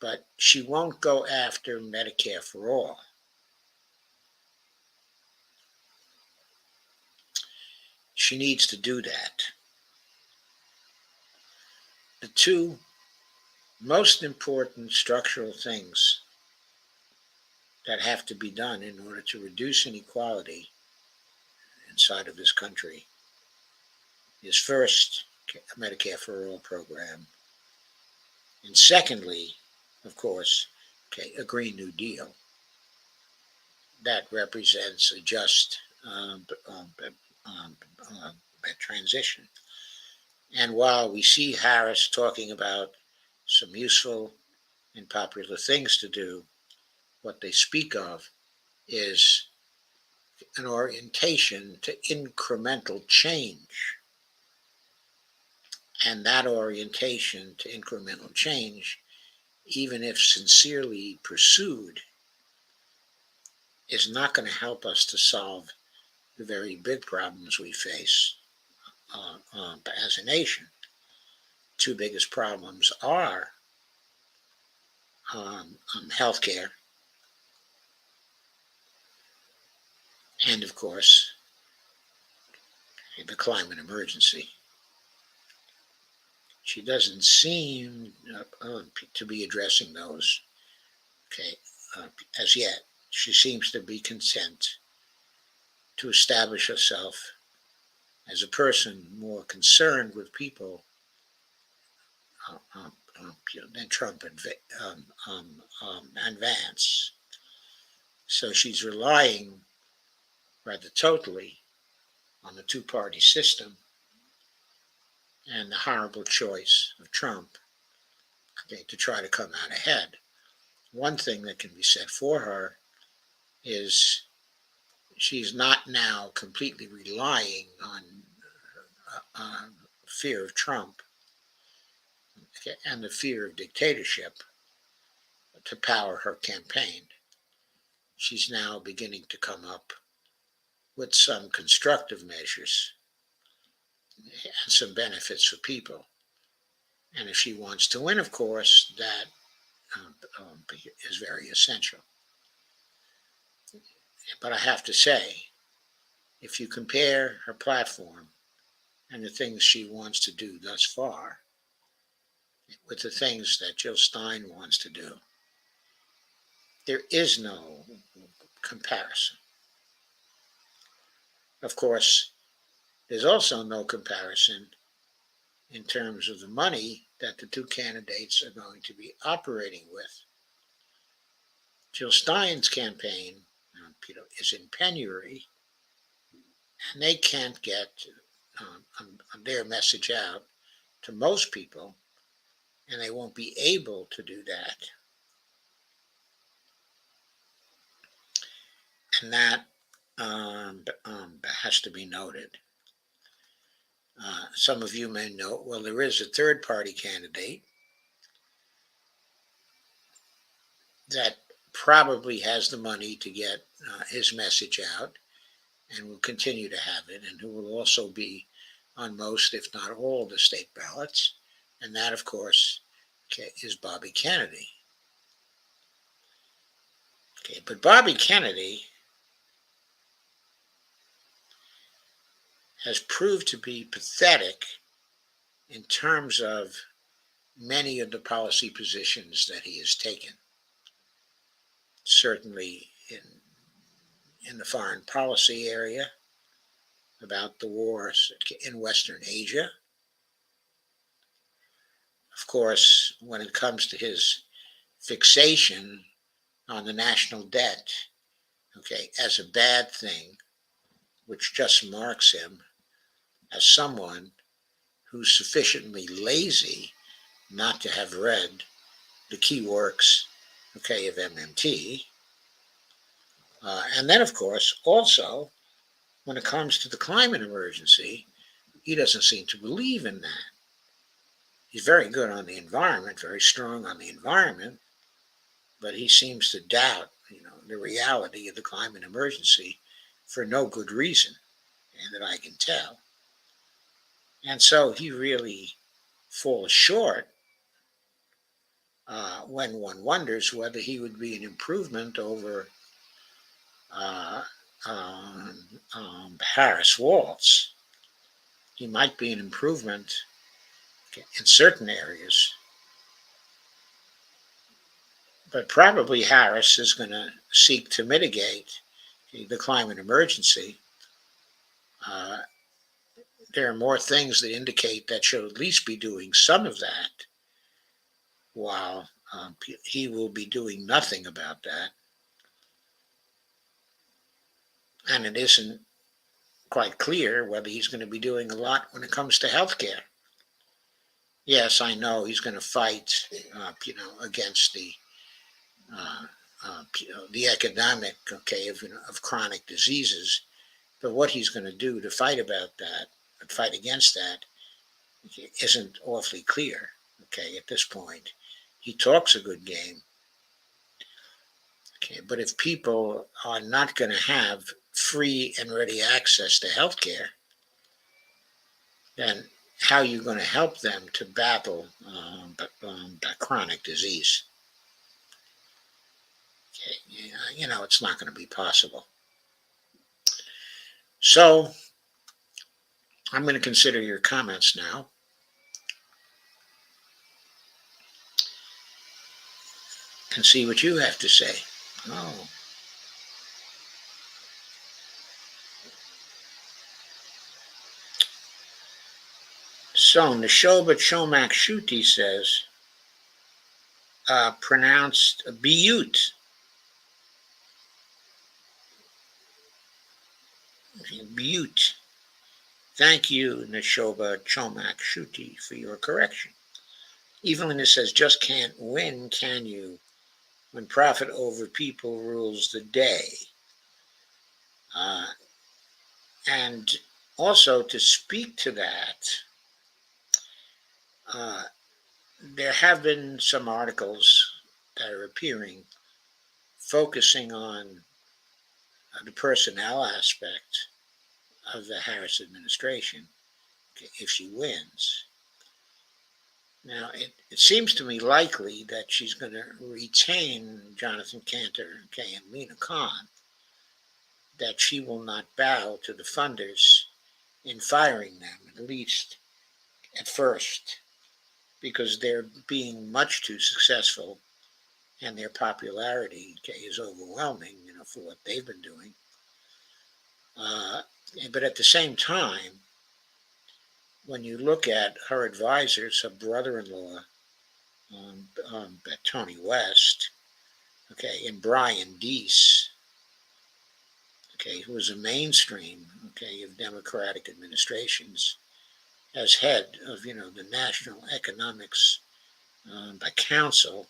But she won't go after Medicare for All. She needs to do that. the two most important structural things that have to be done in order to reduce inequality inside of this country is first a Medicare for All program, and secondly, of course, a Green New Deal that represents a just um, transition. And while we see Harris talking about some useful and popular things to do, what they speak of is an orientation to incremental change. And that orientation to incremental change, even if sincerely pursued, is not going to help us to solve the very big problems we face as a nation. Two biggest problems are healthcare and, of course, the climate emergency. She doesn't seem to be addressing those, as yet. She seems to be content to establish herself as a person more concerned with people than Trump and Vance. So she's relying rather totally on the two-party system and the horrible choice of Trump, to try to come out ahead. One thing that can be said for her is she's not now completely relying on fear of Trump and the fear of dictatorship to power her campaign. She's now beginning to come up with some constructive measures and some benefits for people. And if she wants to win, of course, that is very essential. But I have to say, if you compare her platform and the things she wants to do thus far with the things that Jill Stein wants to do, there is no comparison. Of course, there's also no comparison in terms of the money that the two candidates are going to be operating with. Jill Stein's campaign is in penury, and they can't get their message out to most people, and they won't be able to do that. And that has to be noted. Some of you may know, well, there is a third party candidate that probably has the money to get his message out and will continue to have it, and who will also be on most, if not all, the state ballots. And that, of course, is Bobby Kennedy. But Bobby Kennedy has proved to be pathetic in terms of many of the policy positions that he has taken. Certainly in the foreign policy area, about the wars in Western Asia. Of course, when it comes to his fixation on the national debt, as a bad thing, which just marks him as someone who's sufficiently lazy not to have read the key works, of MMT. And then, of course, also, when it comes to the climate emergency, he doesn't seem to believe in that. He's very good on the environment, very strong on the environment, but he seems to doubt, the reality of the climate emergency for no good reason, and that I can tell. And so he really falls short when one wonders whether he would be an improvement over Harris Waltz. He might be an improvement in certain areas. But probably Harris is going to seek to mitigate the climate emergency. Uh, there are more things that indicate that she'll at least be doing some of that, while he will be doing nothing about that. And it isn't quite clear whether he's going to be doing a lot when it comes to health care. Yes, I know he's going to fight, against uh, the epidemic, of chronic diseases. But what he's going to do to fight against that, isn't awfully clear. Okay, at this point, he talks a good game. Okay, but if people are not going to have free and ready access to health care, then how are you going to help them to battle chronic disease? Okay, it's not going to be possible. So I'm going to consider your comments now. And see what you have to say. Oh. So Neshoba Chomak Shuti says, pronounced Butte. Butte. Thank you, Neshoba Chomak Shuti, for your correction. Evelyn says, just can't win, can you, when profit over people rules the day? And also to speak to that, there have been some articles that are appearing focusing on the personnel aspect of the Harris administration, if she wins. Now, it seems to me likely that she's going to retain Jonathan Cantor, and Lena Khan, that she will not bow to the funders in firing them, at least at first, because they're being much too successful and their popularity is overwhelming, for what they've been doing. But at the same time, when you look at her advisors, her brother-in-law, Tony West, and Brian Deese, who was a mainstream, of Democratic administrations, as head of, the National Economics Council.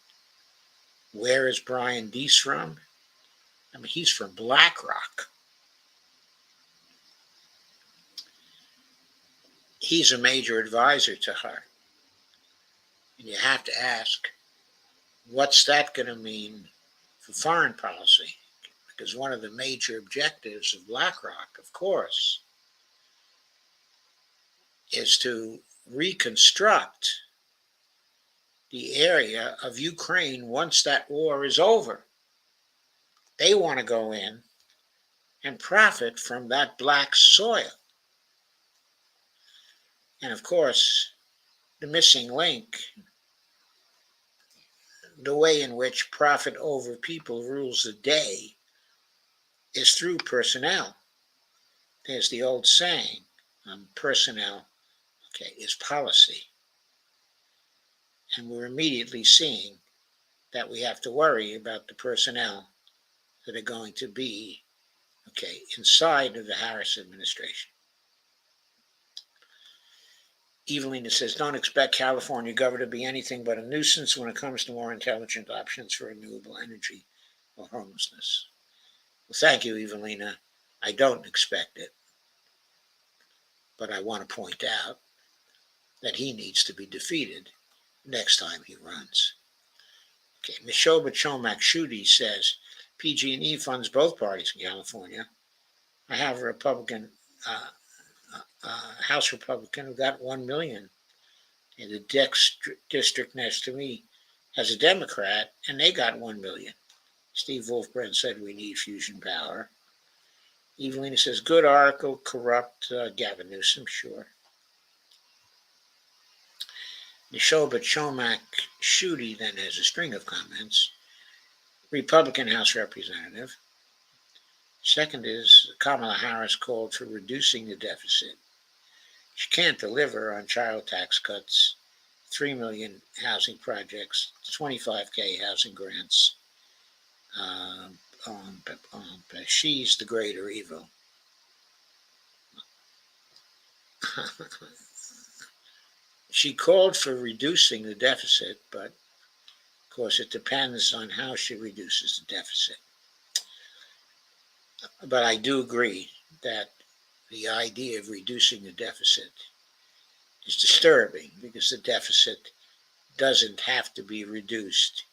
Where is Brian Deese from? I mean, he's from BlackRock. He's a major advisor to her. And you have to ask, what's that going to mean for foreign policy? Because one of the major objectives of BlackRock, of course, is to reconstruct the area of Ukraine once that war is over. They want to go in and profit from that black soil. And of course, the missing link, the way in which profit over people rules the day, is through personnel. There's the old saying, personnel, is policy. And we're immediately seeing that we have to worry about the personnel that are going to be, inside of the Harris administration. Evelina says, don't expect California government to be anything but a nuisance when it comes to more intelligent options for renewable energy or homelessness. Well, thank you, Evelina. I don't expect it. But I want to point out that he needs to be defeated next time he runs. Neshoba Chomak Shuti says, PG&E funds both parties in California. I have a Republican, House Republican who got $1 million. And the district next to me has a Democrat, and they got $1 million. Steve Wolfbrand said we need fusion power. Evelina says, good article, corrupt Gavin Newsom, sure. Neshoba Chomak Schutte then has a string of comments. Republican House Representative. Second is Kamala Harris called for reducing the deficit. She can't deliver on child tax cuts, 3 million housing projects, 25K housing grants. She's the greater evil. She called for reducing the deficit, but of course it depends on how she reduces the deficit. But I do agree that the idea of reducing the deficit is disturbing because the deficit doesn't have to be reduced.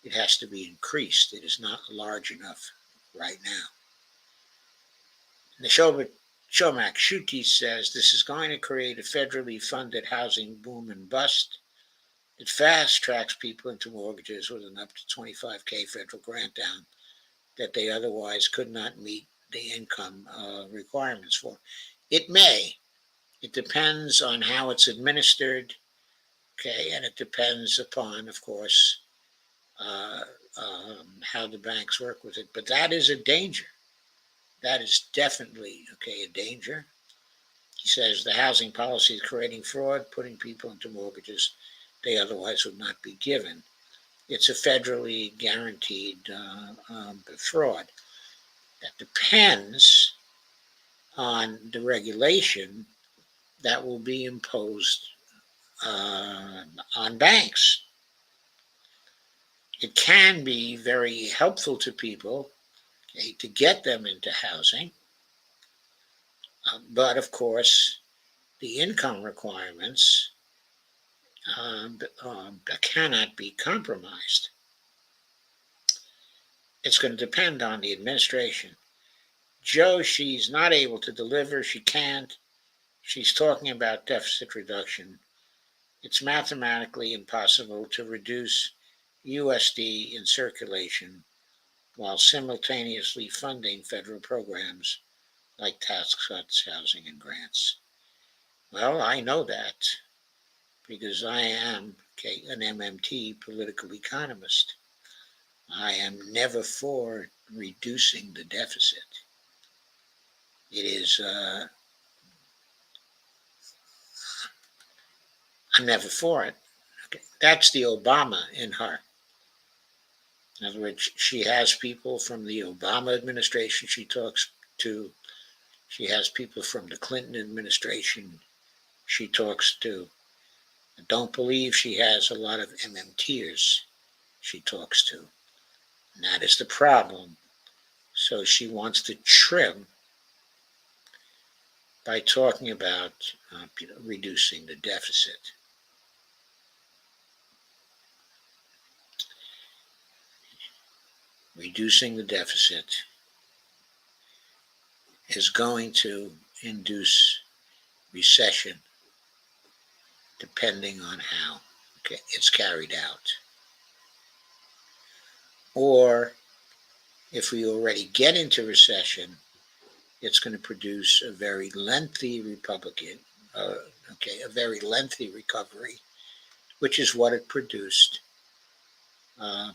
It has to be increased. It is not large enough right now. Neshoba Chomak Schutte says this is going to create a federally funded housing boom and bust. It fast tracks people into mortgages with an up to 25K federal grant down that they otherwise could not meet the income requirements for. It may. It depends on how it's administered, okay, and it depends upon, of course, how the banks work with it. But that is a danger. That is definitely, okay, a danger. He says the housing policy is creating fraud, putting people into mortgages they otherwise would not be given. It's a federally guaranteed fraud. That depends on the regulation that will be imposed on banks. It can be very helpful to people, okay, to get them into housing, but of course, the income requirements cannot be compromised. It's going to depend on the administration. Joe, she's not able to deliver. She can't. She's talking about deficit reduction. It's mathematically impossible to reduce USD in circulation while simultaneously funding federal programs like tax cuts, housing, and grants. Well, I know that because I am an MMT political economist. I am never for reducing the deficit. It is, I'm never for it. Okay. That's the Obama in her. In other words, she has people from the Obama administration she talks to. She has people from the Clinton administration she talks to. I don't believe she has a lot of MMTers she talks to. And that is the problem. So she wants to trim by talking about reducing the deficit. Reducing the deficit is going to induce recession depending on how it's carried out. Or if we already get into recession, it's going to produce a very lengthy a very lengthy recovery, which is what it produced uh,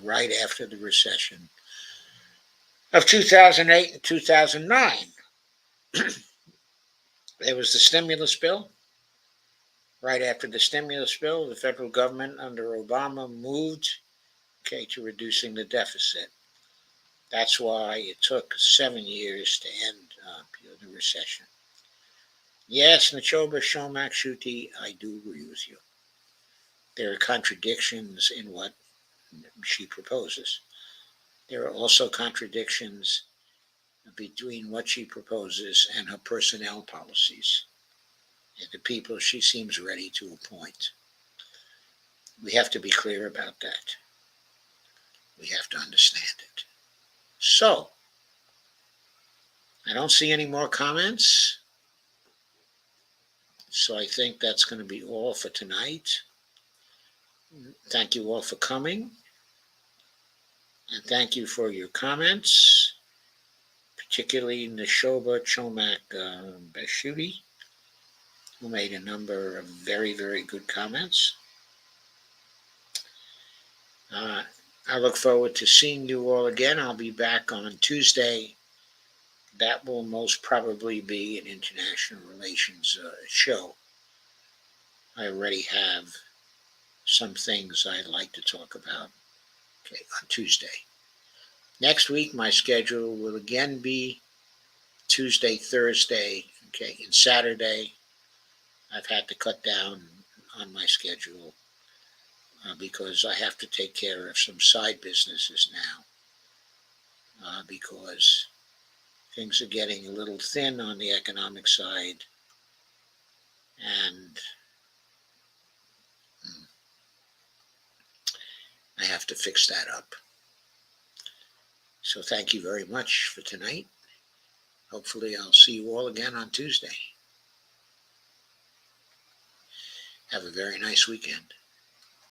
right after the recession of 2008 and 2009. There was the stimulus bill. Right after the stimulus bill, the federal government under Obama moved to reducing the deficit. That's why it took 7 years to end the recession. Yes, Neshoba Chomak Schutte, I do agree with you. There are contradictions in what she proposes. There are also contradictions between what she proposes and her personnel policies and the people she seems ready to appoint. We have to be clear about that. We have to understand it. So, I don't see any more comments. So I think that's going to be all for tonight. Thank you all for coming. And thank you for your comments, particularly Neshoba Chomak Schutte. who made a number of very, very good comments. I look forward to seeing you all again. I'll be back on Tuesday. That will most probably be an international relations show. I already have some things I'd like to talk about, okay, on Tuesday. Next week, my schedule will again be Tuesday, Thursday, okay, and Saturday. I've had to cut down on my schedule because I have to take care of some side businesses now because things are getting a little thin on the economic side, and I have to fix that up. So thank you very much for tonight. Hopefully I'll see you all again on Tuesday. Have a very nice weekend.